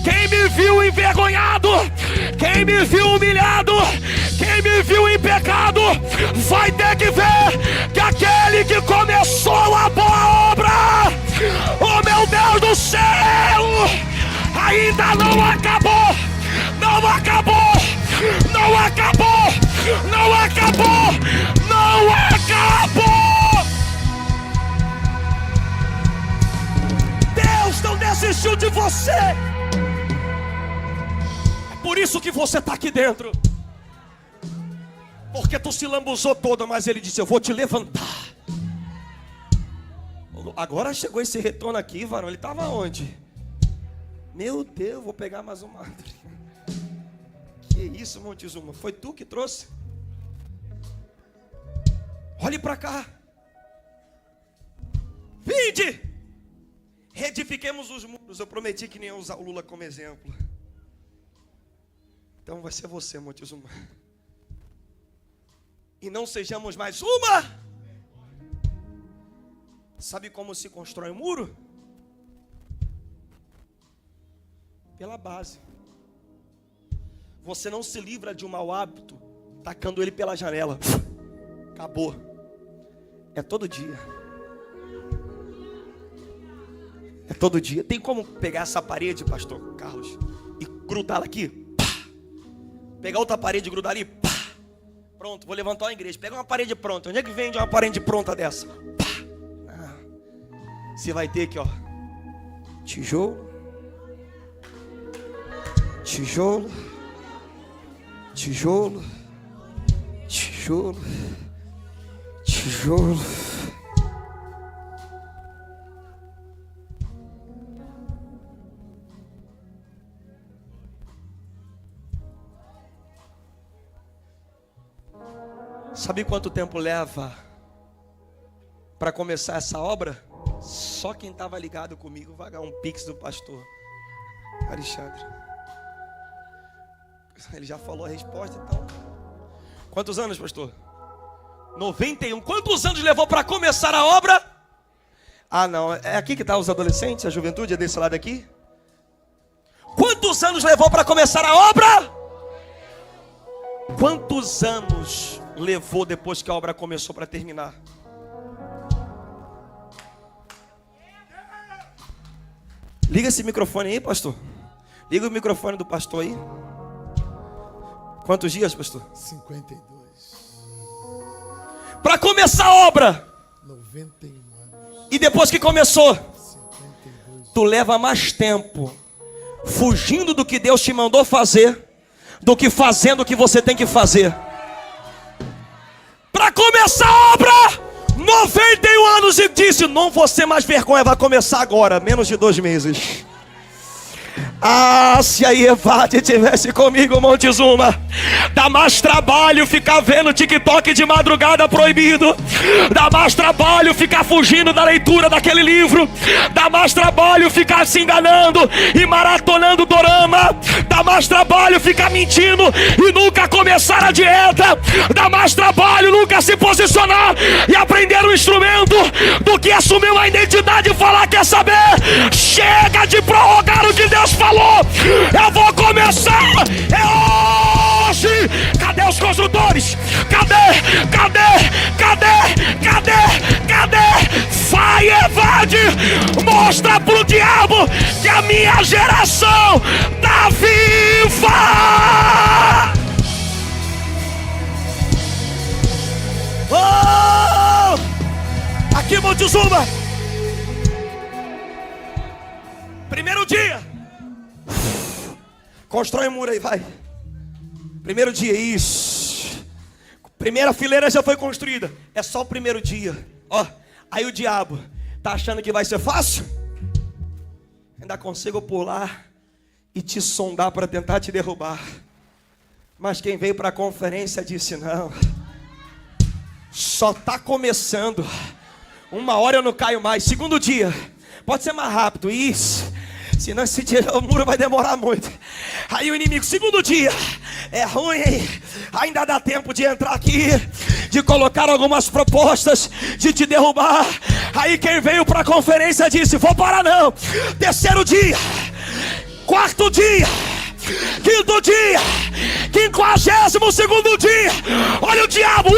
quem me viu envergonhado, quem me viu humilhado, quem me viu em pecado, vai ter que ver que aquele que começou a boa obra, oh meu Deus do céu, ainda não acabou, não acabou, não acabou, não acabou, não acabou. Deus não desistiu de você. É por isso que você está aqui dentro, porque tu se lambuzou toda, mas Ele disse: eu vou te levantar. Agora chegou esse retorno aqui, varão. Ele estava onde? Meu Deus, vou pegar mais uma. Que isso, Montezuma? Foi tu que trouxe? Olhe para cá. Vinde, reedifiquemos os muros. Eu prometi que nem ia usar o Lula como exemplo. Então vai ser você, Montezuma. E não sejamos mais uma. Sabe como se constrói um muro? Pela base. Você não se livra de um mau hábito tacando ele pela janela. Acabou. É todo dia. É todo dia. Tem como pegar essa parede, pastor Carlos, e grudá-la aqui? Pá. Pegar outra parede e grudar ali? Pá. Pronto, vou levantar uma igreja. Pega uma parede pronta. Onde é que vende uma parede pronta dessa? Pá. Você vai ter aqui, ó, tijolo, tijolo, tijolo, tijolo, tijolo. Sabe quanto tempo leva para começar essa obra? Só quem estava ligado comigo vai ganhar um pix do pastor Alexandre. Ele já falou a resposta, então. Quantos anos, pastor? 91. Quantos anos levou para começar a obra? Ah, não. É aqui que estão os adolescentes, a juventude, é desse lado aqui? Quantos anos levou para começar a obra? Quantos anos levou depois que a obra começou para terminar? Liga esse microfone aí, pastor. Liga o microfone do pastor aí. Quantos dias, pastor? 52. Para começar a obra. 91 anos. E depois que começou, 52. tu leva mais tempo fugindo do que Deus te mandou fazer do que fazendo o que você tem que fazer. Para começar a obra, 91 anos, e disse: não vou ser mais vergonha, vai começar agora, menos de 2 meses. Ah, se a Evade tivesse comigo, Montezuma, dá mais trabalho ficar vendo TikTok de madrugada proibido, dá mais trabalho ficar fugindo da leitura daquele livro, dá mais trabalho ficar se enganando e maratonando dorama, dá mais trabalho ficar mentindo e nunca começar a dieta, dá mais trabalho nunca se posicionar e aprender um instrumento do que assumir uma identidade e falar: quer saber? Chega de prorrogar o que Deus falou. Eu vou começar. É hoje. Cadê os construtores? Cadê? Vai, Evade, mostra pro diabo que a minha geração tá viva. Oh! Aqui, Montezuma. Primeiro dia. Constrói um muro aí, vai. Primeiro dia, isso. Primeira fileira já foi construída. É só o primeiro dia. Ó, aí o diabo tá achando que vai ser fácil? Ainda consigo pular e te sondar para tentar te derrubar. Mas quem veio para a conferência disse: não, só tá começando. 1 hora eu não caio mais. Segundo dia, pode ser mais rápido, isso. Senão esse dia o muro vai demorar muito. Aí o inimigo: segundo dia, é ruim, hein? Ainda dá tempo de entrar aqui, de colocar algumas propostas, de te derrubar. Aí quem veio para a conferência disse: vou parar não. Terceiro dia, quarto dia, quinto dia, 52º dia. Olha o diabo,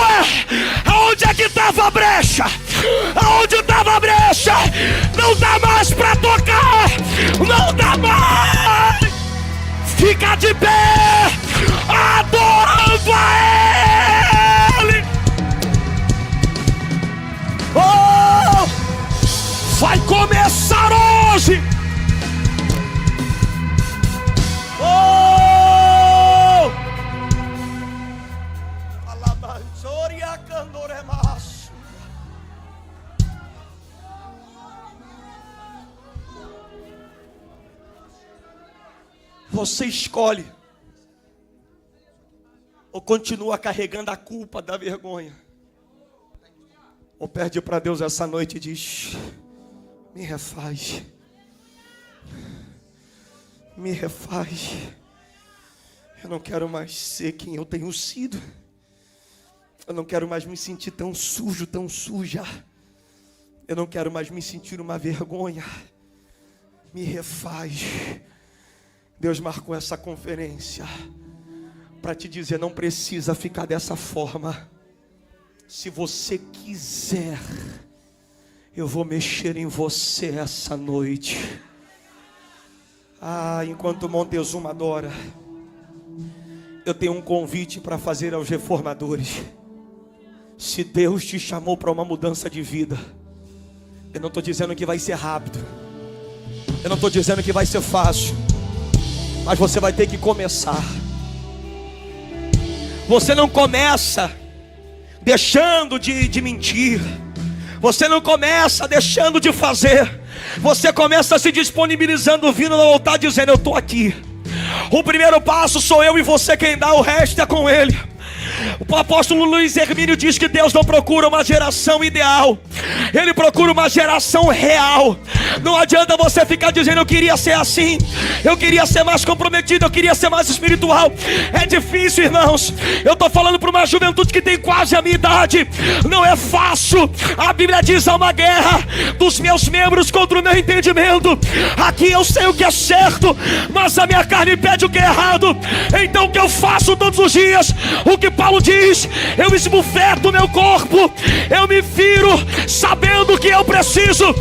aonde é que estava a brecha? Aonde estava a brecha? Não dá mais para tocar, não dá mais. Fica de pé, adorando a Ele. Oh, vai começar hoje. Oh, alabanzoria candoremaço. Você escolhe ou continua carregando a culpa da vergonha, ou pede para Deus essa noite e diz: me refaz, me refaz. Eu não quero mais ser quem eu tenho sido. Eu não quero mais me sentir tão sujo, tão suja. Eu não quero mais me sentir uma vergonha. Me refaz. Deus marcou essa conferência para te dizer: não precisa ficar dessa forma. Se você quiser, eu vou mexer em você essa noite. Ah, enquanto Montezuma adora, eu tenho um convite para fazer aos reformadores. Se Deus te chamou para uma mudança de vida, eu não estou dizendo que vai ser rápido, eu não estou dizendo que vai ser fácil, mas você vai ter que começar. Você não começa deixando de mentir. Você não começa deixando de fazer. Você começa se disponibilizando, vindo no altar dizendo: eu estou aqui. O primeiro passo sou eu e você quem dá, o resto é com Ele. O apóstolo Luiz Hermínio diz que Deus não procura uma geração ideal, Ele procura uma geração real. Não adianta você ficar dizendo: eu queria ser assim, eu queria ser mais comprometido, eu queria ser mais espiritual. É difícil, irmãos. Eu estou falando para uma juventude que tem quase a minha idade. Não é fácil. A Bíblia diz: há uma guerra dos meus membros contra o meu entendimento. Aqui eu sei o que é certo, mas a minha carne pede o que é errado. Então o que eu faço todos os dias? O que Paulo diz: eu esbufeto o meu corpo, eu me firo, sabendo que eu preciso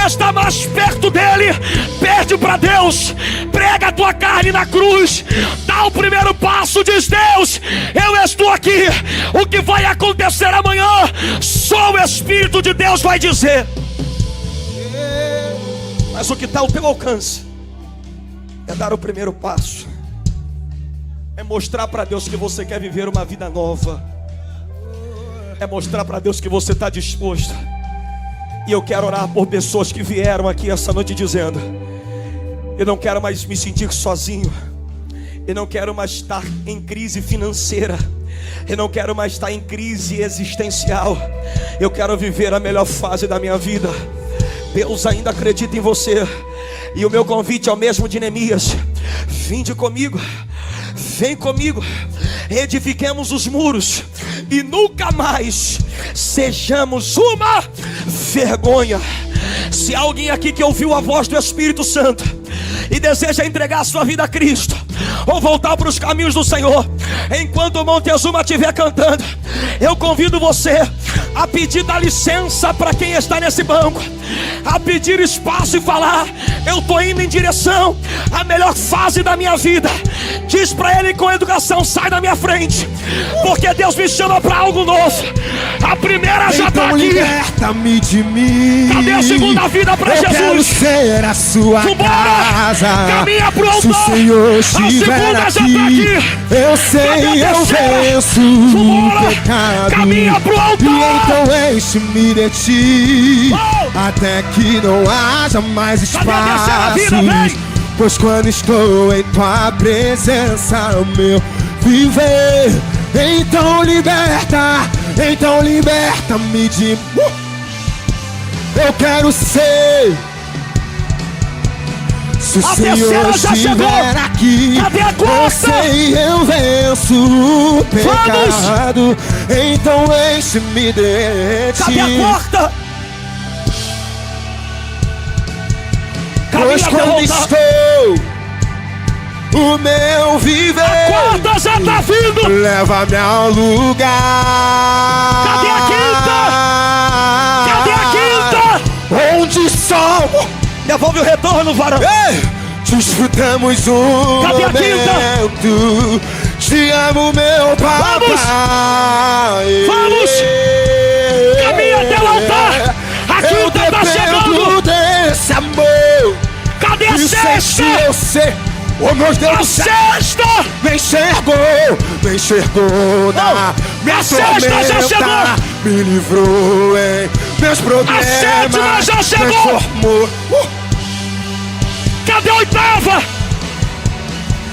estar mais perto dele. Pede para Deus, prega a tua carne na cruz, dá o primeiro passo, diz: Deus, eu estou aqui. O que vai acontecer amanhã, só o Espírito de Deus vai dizer. Mas o que está ao teu alcance é dar o primeiro passo, é mostrar para Deus que você quer viver uma vida nova, é mostrar para Deus que você está disposto. E eu quero orar por pessoas que vieram aqui essa noite dizendo: eu não quero mais me sentir sozinho, eu não quero mais estar em crise financeira, eu não quero mais estar em crise existencial, eu quero viver a melhor fase da minha vida. Deus ainda acredita em você. E o meu convite é o mesmo de Neemias: vinde comigo, vem comigo, edifiquemos os muros e nunca mais sejamos uma vergonha. Se há alguém aqui que ouviu a voz do Espírito Santo e deseja entregar a sua vida a Cristo, ou voltar para os caminhos do Senhor, enquanto o Montezuma estiver cantando, eu convido você a pedir da licença para quem está nesse banco, a pedir espaço e falar: eu estou indo em direção à melhor fase da minha vida. Diz para ele com educação: sai da minha frente, porque Deus me chama para algo novo. A primeira já está aqui. Liberta-me de mim. Cadê a segunda vida para Jesus? Quero ser a sua casa. Caminha pro altar. Se o Senhor estiver já aqui, tá aqui. eu sei, eu venço o pecado. Caminha pro altar. E então enche-me de ti, até que não haja mais espaço. Pois quando estou em tua presença, o meu viver. Então liberta-me de eu quero ser. Se o Senhor estiver aqui, eu sei, eu venço o pecado. Então enche-me de ti. Cadê a quarta? Pois quando estou, o meu viver, a quarta já tá vindo. leva-me ao lugar. Cadê a quinta? Cadê a quinta? Onde só devolve o retorno, varão. Desfrutamos um Cadê a momento. Te amo, meu papai. Vamos. Caminha até o altar. A quinta tá chegando. Desse amor. Cadê a sexta? Eu sei. Oh, meu Deus do céu. Sexta. Me enxergou na minha sexta já chegou. Me livrou em meus problemas. A sétima já chegou. Transformou. Cadê a oitava?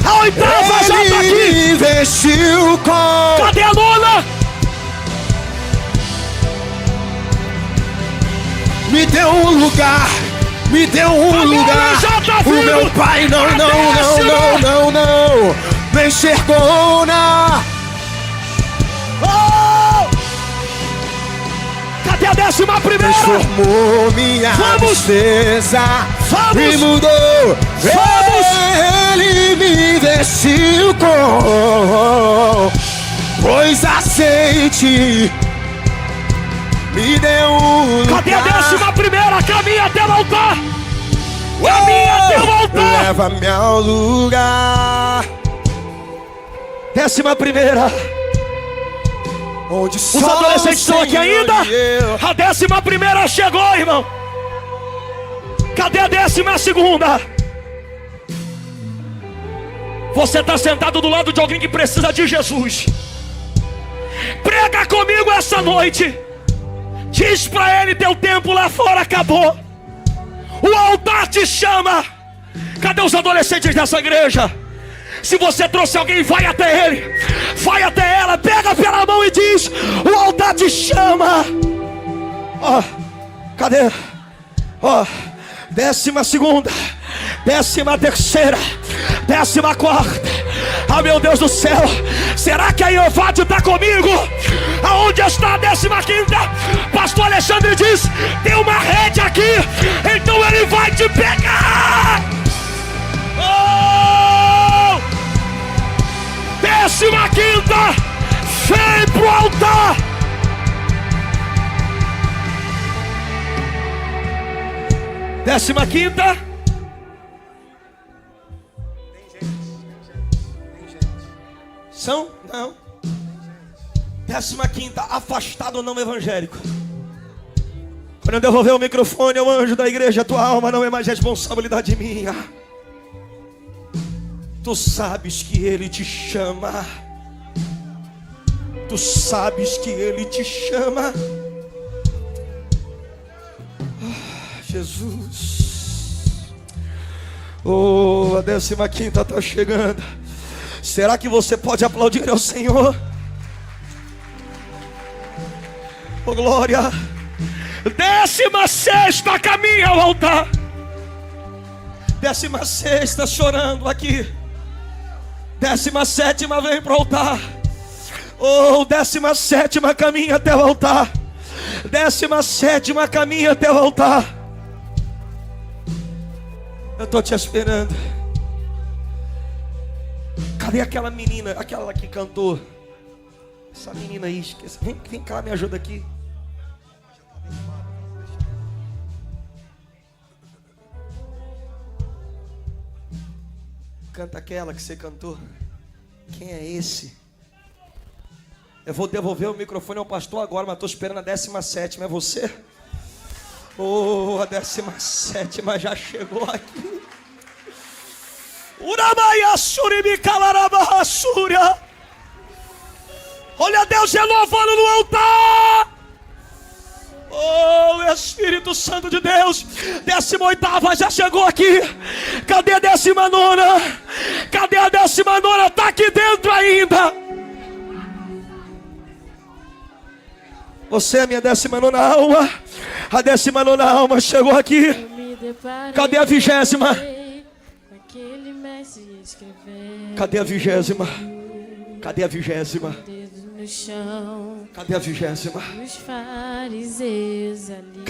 A oitava já tá aqui. Investiu com. Cadê a nona? Me deu um lugar. Me deu um lugar. Tá o meu pai não. Me enxergou na. Cadê a 11ª? Transformou minha tristeza. Me mudou. Ele me vestiu com pois aceite. Me deu um lugar. Cadê a 11ª? Caminha até o altar. Caminha até o altar. Leva-me ao lugar. 11ª. Onde os adolescentes estão aqui ainda? A 11ª chegou, irmão. Cadê a 12ª? Você está sentado do lado de alguém que precisa de Jesus. Prega comigo essa noite. Diz para ele: teu tempo lá fora acabou. O altar te chama. Cadê os adolescentes dessa igreja? Se você trouxe alguém, vai até ele, vai até ela, pega pela mão e diz: o altar te chama. Ó, cadê? Ó, 12ª, 13ª, 14ª. Ah, meu Deus do céu, será que a Iovade está comigo? Aonde está a 15ª? Pastor Alexandre diz: tem uma rede aqui, então ele vai te pegar. Oh! 15ª, vem pro altar. 15ª. São? Não. 15ª, afastado ou não evangélico. Quando eu devolver o microfone ao anjo da igreja, tua alma não é mais responsabilidade minha. Tu sabes que ele te chama. Tu sabes que ele te chama. Jesus. Oh, a 15ª está chegando. Será que você pode aplaudir ao Senhor? Oh, glória. 16ª caminha ao altar. 16ª chorando aqui. 17ª vem para o altar. Oh, 17ª caminha até o altar. 17ª caminha até o altar. Eu estou te esperando. Cadê aquela menina, aquela que cantou? Essa menina aí, esqueci. Vem cá, me ajuda aqui. Canta aquela que você cantou. Quem é esse? Eu vou devolver o microfone ao pastor agora, mas estou esperando a 17ª. É você? Oh, a 17ª já chegou aqui. Olha Deus renovando no altar. Oh, Espírito Santo de Deus. 18ª já chegou aqui. Cadê a 19ª? Cadê a 19ª? Está aqui dentro ainda. Você é a minha 19ª alma. A 19ª alma chegou aqui. Cadê a 20ª? Cadê a 20ª? Cadê a 20ª? Cadê a 20ª?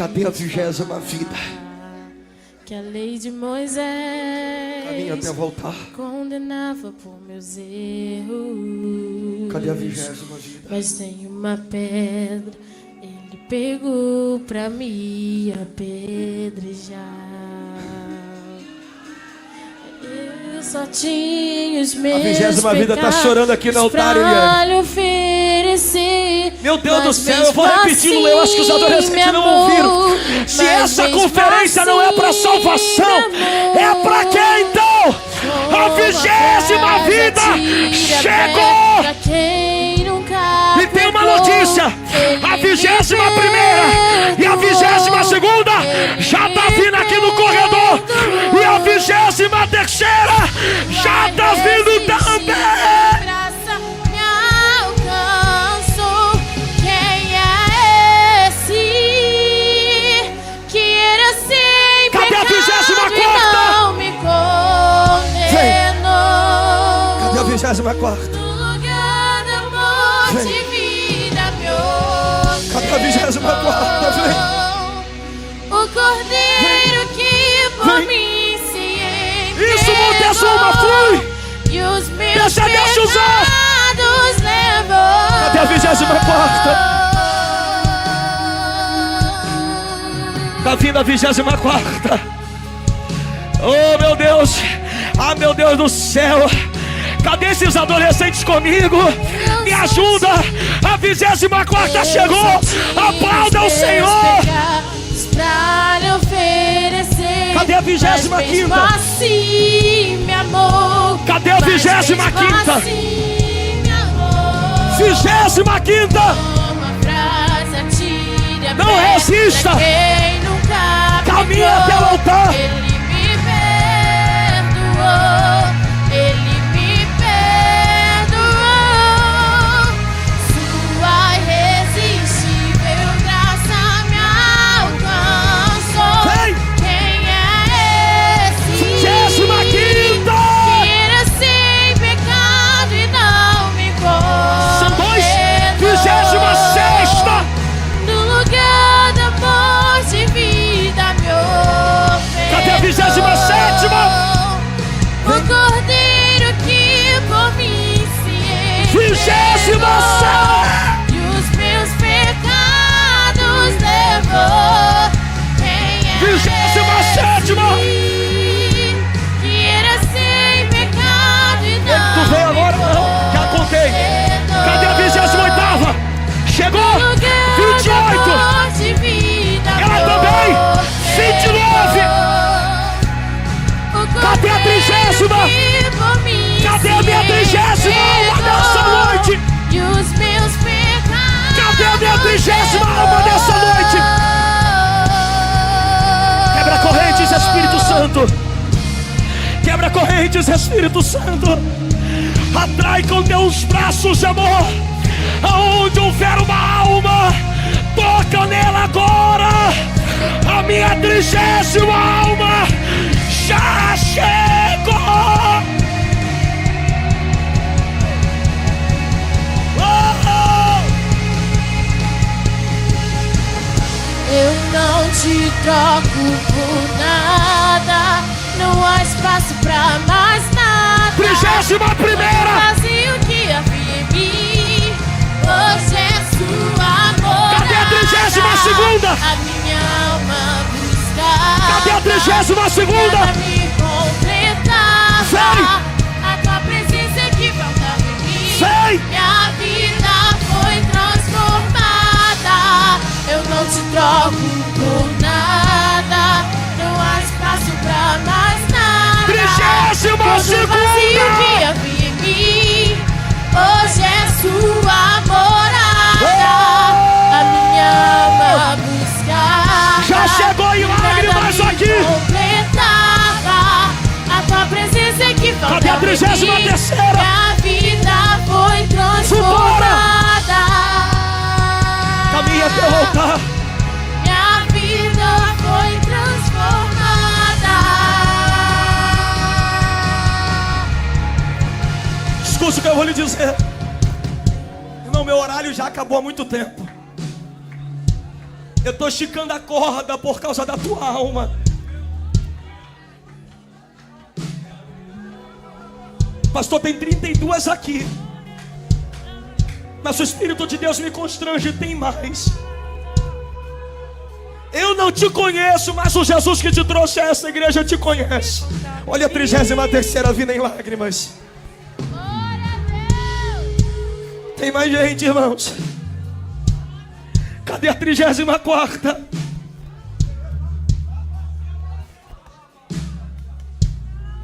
Cadê a 20ª vida? Que a lei de Moisés caminha até voltar. Condenava por meus erros. Cadê a 20ª vida? Mas tem uma pedra, ele pegou pra me apedrejar. Eu só tinha os meus pecados. A 20ª vida está chorando aqui no altar, Eliane. Meu Deus do céu, eu vou repetir, eu acho que os adolescentes não ouviram. Se essa conferência não é para salvação, é para quê então? A 20ª vida chegou. E tem uma notícia: a 21ª e a 22ª já está vindo aqui no corredor. E a 23ª já está vindo também. Cadê a 24ª? Cadê a 24ª? Vem. O cordeiro que por mim se entregou. Isso, Montezuma, fui. E os meus Deixa pecados usar. levou. Cadê a 24ª? Tá vindo a 24ª. Oh, meu Deus. Ah, meu Deus do céu. Cadê esses adolescentes comigo? Me ajuda. A 24ª chegou. Aplauda o Senhor. Cadê a 25ª? Cadê a 25ª? 25ª. Não resista. Caminha até o altar. Ele me perdoou. Ele me Cadê a 30ª alma dessa noite? Quebra correntes, Espírito Santo. Quebra correntes, Espírito Santo. Atrai com teus braços de amor. Aonde houver uma alma, toca nela agora. A minha 30ª alma já chegou. Eu não te troco por nada. Não há espaço pra mais nada. 31ª. Vazio que havia em mim, hoje é sua morada. Cadê a 32ª? A minha alma busca. Cadê a 32ª? Nada me completava. Sei. A tua presença que faltava em mim. Sei. Minha vida foi transformada. Eu não te troco por nada. Não há espaço pra mais nada. 32ª. O vazio que havia em mim, hoje é sua morada. A minha alma buscava. Já chegou em lágrimas aqui. Completava a tua presença que faltava. Cadê a 33ª? Minha vida foi transformada. Caminha até o altar. Minha vida foi transformada. Escute o que eu vou lhe dizer. Irmão, meu horário já acabou há muito tempo. Eu estou esticando a corda por causa da tua alma. Pastor, tem 32 aqui. Mas o Espírito de Deus me constrange, tem mais. Eu não te conheço, mas o Jesus que te trouxe a essa igreja te conhece. Olha a 33ª vindo em lágrimas. Tem mais gente, irmãos. Cadê a 34ª?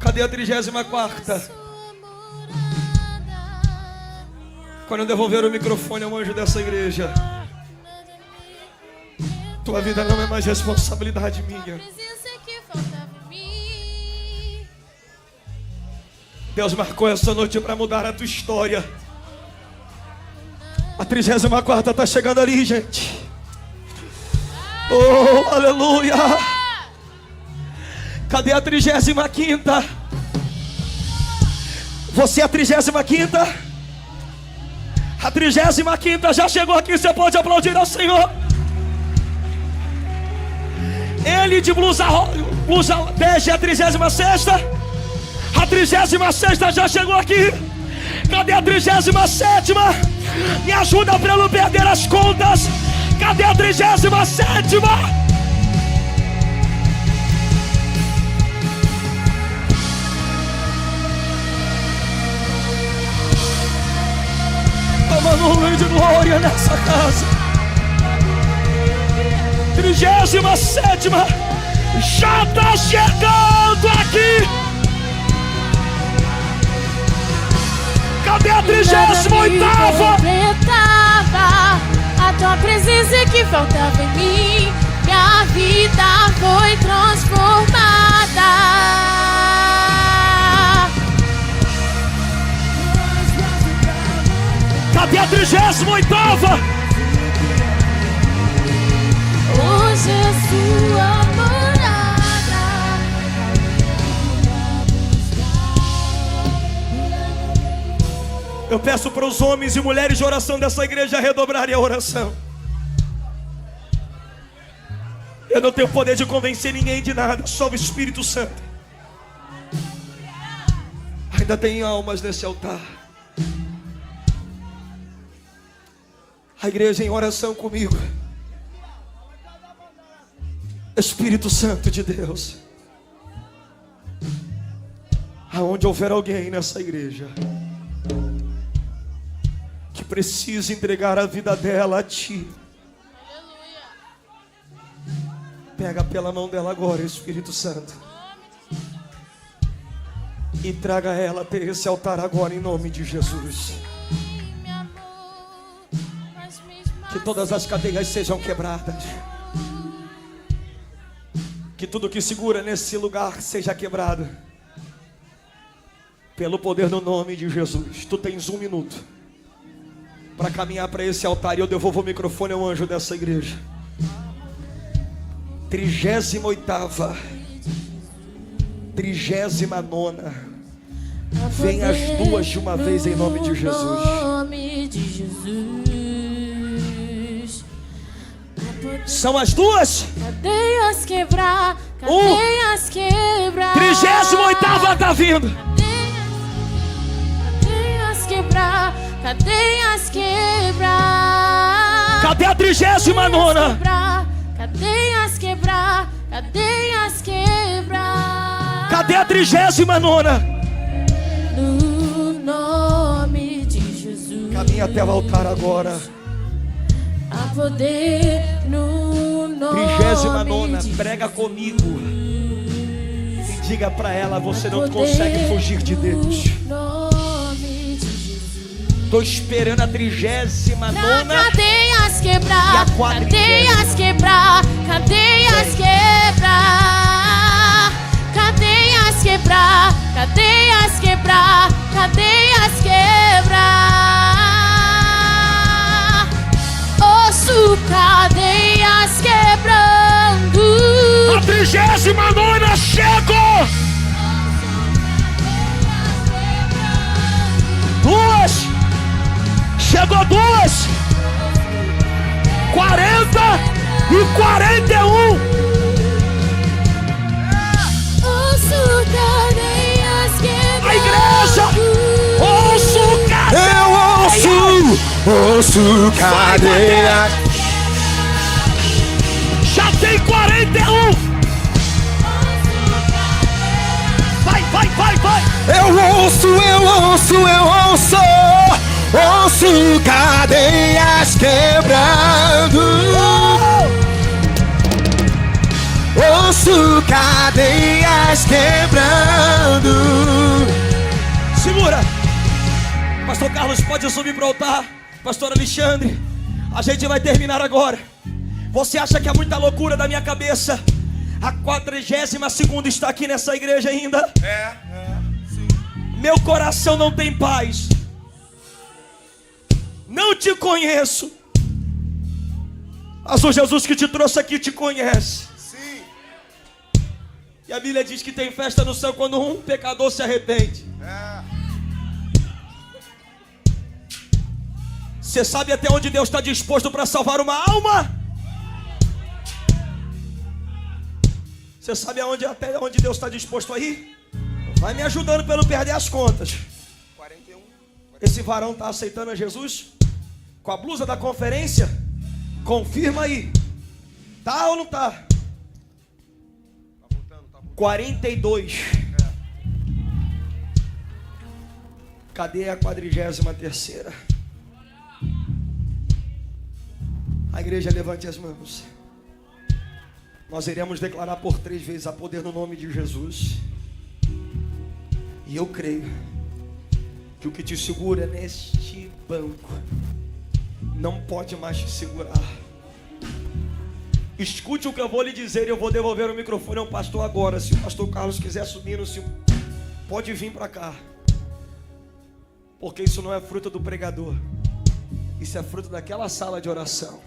Cadê a 34ª? Quando eu devolver o microfone ao anjo dessa igreja, tua vida não é mais responsabilidade minha. Deus marcou essa noite para mudar a tua história. A 34ª está chegando ali, gente. Oh, aleluia. Cadê a 35ª? Você é a 35ª? A 35ª já chegou aqui, você pode aplaudir ao Senhor. Ele de blusa bege é a 36ª. A 36ª já chegou aqui. Cadê a 37ª? Me ajuda para eu não perder as contas. Cadê a 37ª? Uma nuvem de glória nessa casa. 37ª já está chegando aqui. Cadê a 38ª? A tua presença que faltava em mim, minha vida foi transformada. Cadê a 38ª? Hoje é sua morada. Eu peço para os homens e mulheres de oração dessa igreja redobrarem a oração. Eu não tenho poder de convencer ninguém de nada, só o Espírito Santo. Ainda tem almas nesse altar. A igreja em oração comigo. Espírito Santo de Deus, aonde houver alguém nessa igreja que precisa entregar a vida dela a Ti, pega pela mão dela agora, Espírito Santo, e traga ela até esse altar agora em nome de Jesus. Que todas as cadeias sejam quebradas. Que tudo que segura nesse lugar seja quebrado. Pelo poder do nome de Jesus. Tu tens 1 minuto para caminhar para esse altar. E eu devolvo o microfone ao anjo dessa igreja. 38ª, 39ª. Vem as duas de uma vez em nome de Jesus. Nome de Jesus. São as duas. Cadeias quebrar, cadeias quebrar. 38ª tá vindo. Cadeias quebrar, cadeias quebrar. Cadê a 39ª? Cadeias quebrar, cadeias quebrar. Cadê a 39ª? No nome de Jesus. Caminha até o altar agora. Há poder no nome 39ª, prega comigo. E diga pra ela, você não consegue fugir de Deus. nome de Jesus. Tô esperando a 39ª. Cadeias quebrar, E a 40ª. cadeias quebrar, cadeias quebrar. Cadeias quebrar, cadeias quebrar, cadeias quebrar. Ouço cadeias quebrando. A 39ª chegou. 2. Chegou 2. 40 e 41. Ouço cadeias quebrando. A igreja. Ouço cadeia. Eu ouço cadeia. Já tem 41. Vai. Eu ouço cadeias quebrando. Ouço cadeias quebrando. Segura. Pastor Carlos pode subir para o altar. Pastor Alexandre, a gente vai terminar agora. Você acha que é muita loucura da minha cabeça? A 42ª está aqui nessa igreja ainda. Sim. Meu coração não tem paz. Não te conheço. Mas o Jesus que te trouxe aqui te conhece. Sim. E a Bíblia diz que tem festa no céu quando um pecador se arrepende. Você sabe até onde Deus está disposto para salvar uma alma? Você sabe até onde Deus está disposto a ir? Vai me ajudando para não perder as contas. 41. Esse varão está aceitando a Jesus? Com a blusa da conferência? Confirma aí. Tá ou não tá? Tá voltando. 42. Cadê a 43ª? A igreja levante as mãos. Nós iremos declarar por 3 vezes a poder no nome de Jesus. E eu creio que o que te segura neste banco não pode mais te segurar. Escute o que eu vou lhe dizer e eu vou devolver o microfone ao pastor agora. Se o pastor Carlos quiser subir, pode vir para cá. Porque isso não é fruto do pregador. Isso é fruto daquela sala de oração.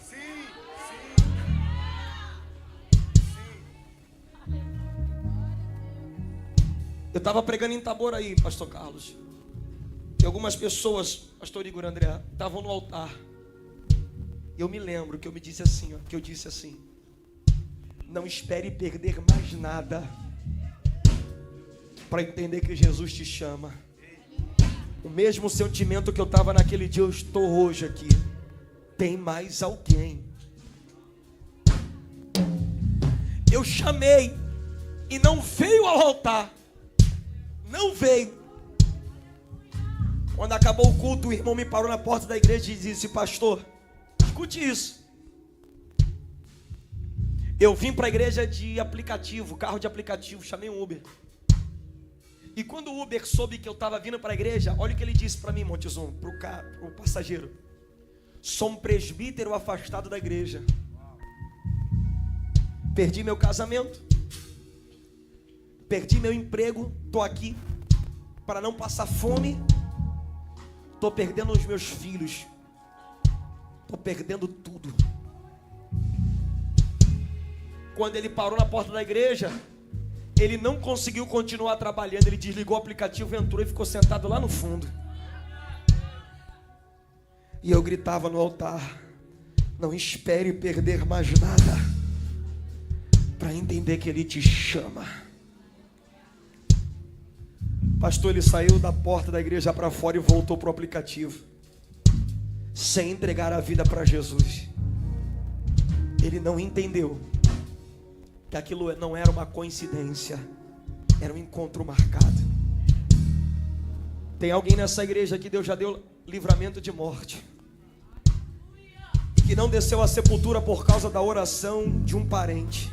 Eu estava pregando em Itaboraí, pastor Carlos. E algumas pessoas, pastor Igor André, estavam no altar. E eu me lembro que eu disse assim: não espere perder mais nada para entender que Jesus te chama. O mesmo sentimento que eu estava naquele dia, eu estou hoje aqui. Tem mais alguém. Eu chamei e não veio ao altar. Não veio. Quando acabou o culto, o irmão me parou na porta da igreja e disse: pastor, escute isso. Eu vim para a igreja de aplicativo, carro de aplicativo, chamei um Uber. E quando o Uber soube que eu estava vindo para a igreja, olha o que ele disse para mim, Montezum, para o passageiro: Sou um presbítero afastado da igreja. Perdi meu casamento. Perdi meu emprego. Estou aqui para não passar fome. Estou perdendo os meus filhos. Estou perdendo tudo. Quando ele parou na porta da igreja, ele não conseguiu continuar trabalhando. Ele desligou o aplicativo, entrou e ficou sentado lá no fundo. E eu gritava no altar: não espere perder mais nada para entender que ele te chama. Pastor, ele saiu da porta da igreja para fora e voltou para o aplicativo, sem entregar a vida para Jesus. Ele não entendeu que aquilo não era uma coincidência, era um encontro marcado. Tem alguém nessa igreja que Deus já deu livramento de morte, que não desceu à sepultura por causa da oração de um parente.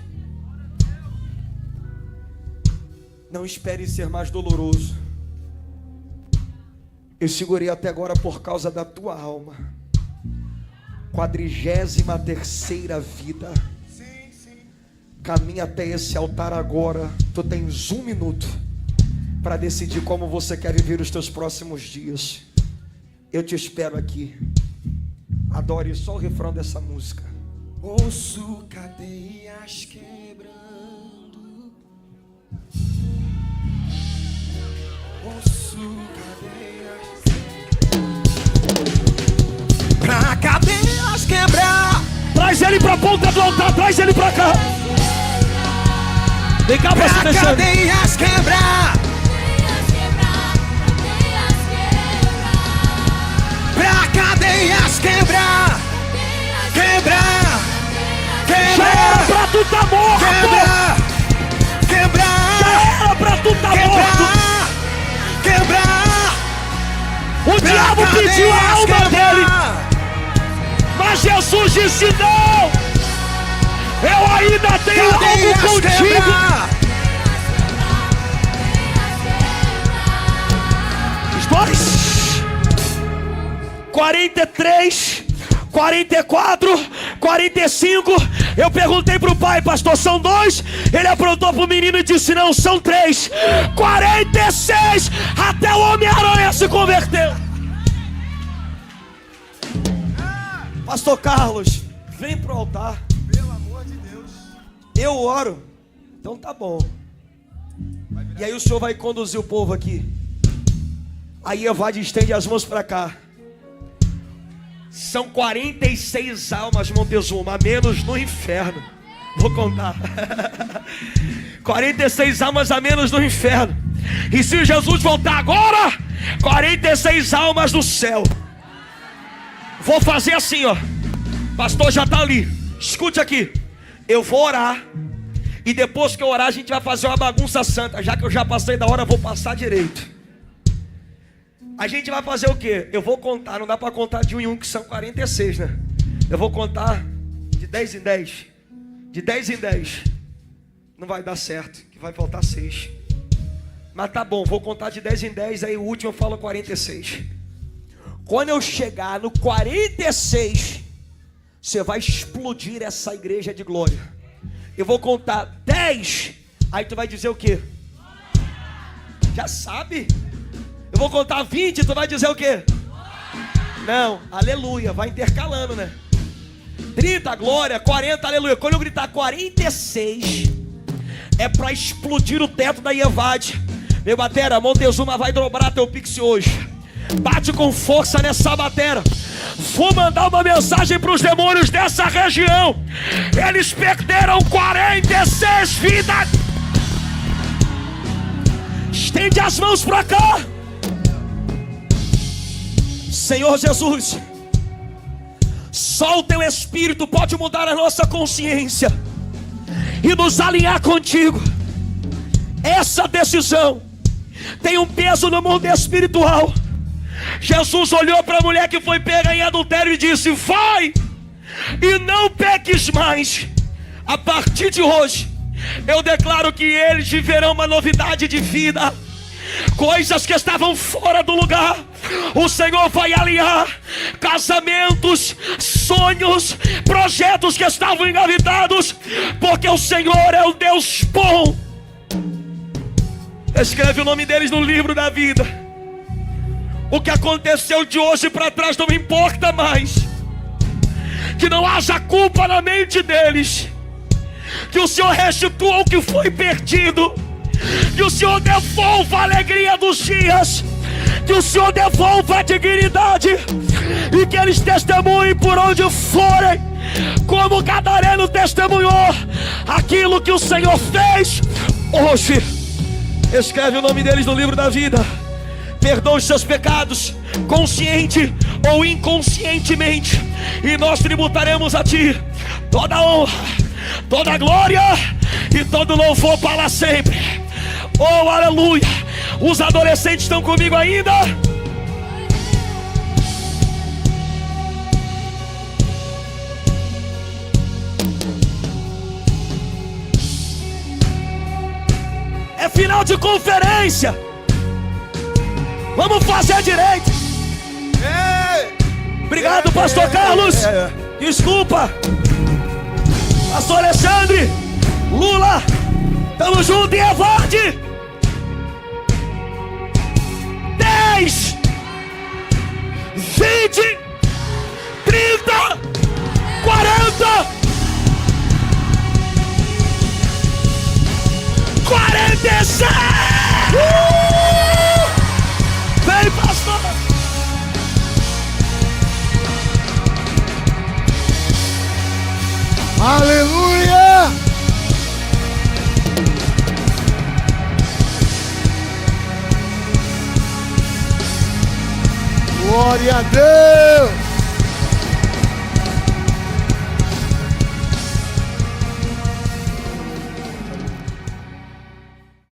Não espere ser mais doloroso. Eu segurei até agora por causa da tua alma. 43ª vida. Caminha até esse altar agora. Tu tens 1 minuto para decidir como você quer viver os teus próximos dias. Eu te espero aqui. Adore só o refrão dessa música. Ouço cadeias quebrando. Ouço cadeias. Pra cadeias quebrar. Traz ele pra ponta do altar, traz ele pra cá. Vem cá, pastor Pra Alexandre. cadeias quebrar. Pra cadeias quebrar. Quebrar. Já era pra tu tá morto. Quebrar. Quebrar. Já era pra tu tá morto. Quebrar. O diabo pediu a alma dele, mas Jesus disse não. Eu ainda tenho algo contigo. Os dois. 43, 44, 45. Eu perguntei pro pai: pastor, são 2? Ele aprontou pro menino e disse: não, são 3. 46. Até o Homem-Aranha se converteu. Pastor Carlos, vem pro altar. Pelo amor de Deus. Eu oro. Então tá bom. E aí o senhor vai conduzir o povo aqui. Aí Evade estende as mãos para cá. São 46 almas, Montezuma, a menos no inferno. Vou contar. 46 almas a menos no inferno. E se Jesus voltar agora, 46 almas no céu. Vou fazer assim, ó. Pastor já tá ali. Escute aqui. Eu vou orar. E depois que eu orar, a gente vai fazer uma bagunça santa. Já que eu já passei da hora, eu vou passar direito. A gente vai fazer o quê? Eu vou contar. Não dá para contar de 1 em 1, que são 46, né? Eu vou contar de 10 em 10. De 10 em 10. Não vai dar certo, que vai faltar 6. Mas tá bom, vou contar de 10 em 10. Aí o último eu falo 46. Quando eu chegar no 46, você vai explodir essa igreja de glória. Eu vou contar 10. Aí tu vai dizer o quê? Já sabe? Eu vou contar 20, tu vai dizer o quê? Não, aleluia, vai intercalando, né? 30, glória, 40, aleluia. Quando eu gritar 46, é para explodir o teto da Ievade. Meu batera, Montezuma vai dobrar teu pix hoje. Bate com força nessa batera. Vou mandar uma mensagem para os demônios dessa região. Eles perderam 46 vidas. Estende as mãos para cá. Senhor Jesus, só o teu Espírito pode mudar a nossa consciência e nos alinhar contigo. Essa decisão tem um peso no mundo espiritual. Jesus olhou para a mulher que foi pega em adultério e disse: vai e não peques mais. A partir de hoje eu declaro que eles viverão uma novidade de vida. coisas que estavam fora do lugar. O Senhor vai alinhar casamentos, sonhos, projetos que estavam engavedados, porque o Senhor é o Deus bom. Escreve o nome deles no livro da vida. O que aconteceu de hoje para trás não importa mais. Que não haja culpa na mente deles. Que o Senhor restitua o que foi perdido. Que o Senhor devolva a alegria dos dias. Que o Senhor devolva a dignidade. E que eles testemunhem por onde forem, como o gadareno testemunhou aquilo que o Senhor fez hoje. Escreve o nome deles no livro da vida. Perdoa os seus pecados, consciente ou inconscientemente, e nós tributaremos a Ti toda a honra, toda a glória e todo louvor para sempre. Oh, aleluia! Os adolescentes estão comigo ainda? É final de conferência. Vamos fazer direito. Obrigado, pastor Carlos. Desculpa. Pastor Alexandre, Lula, tamo junto e evade. 10, 20, 30, 40, 46. Vem, pastor. Aleluia! Glória a Deus!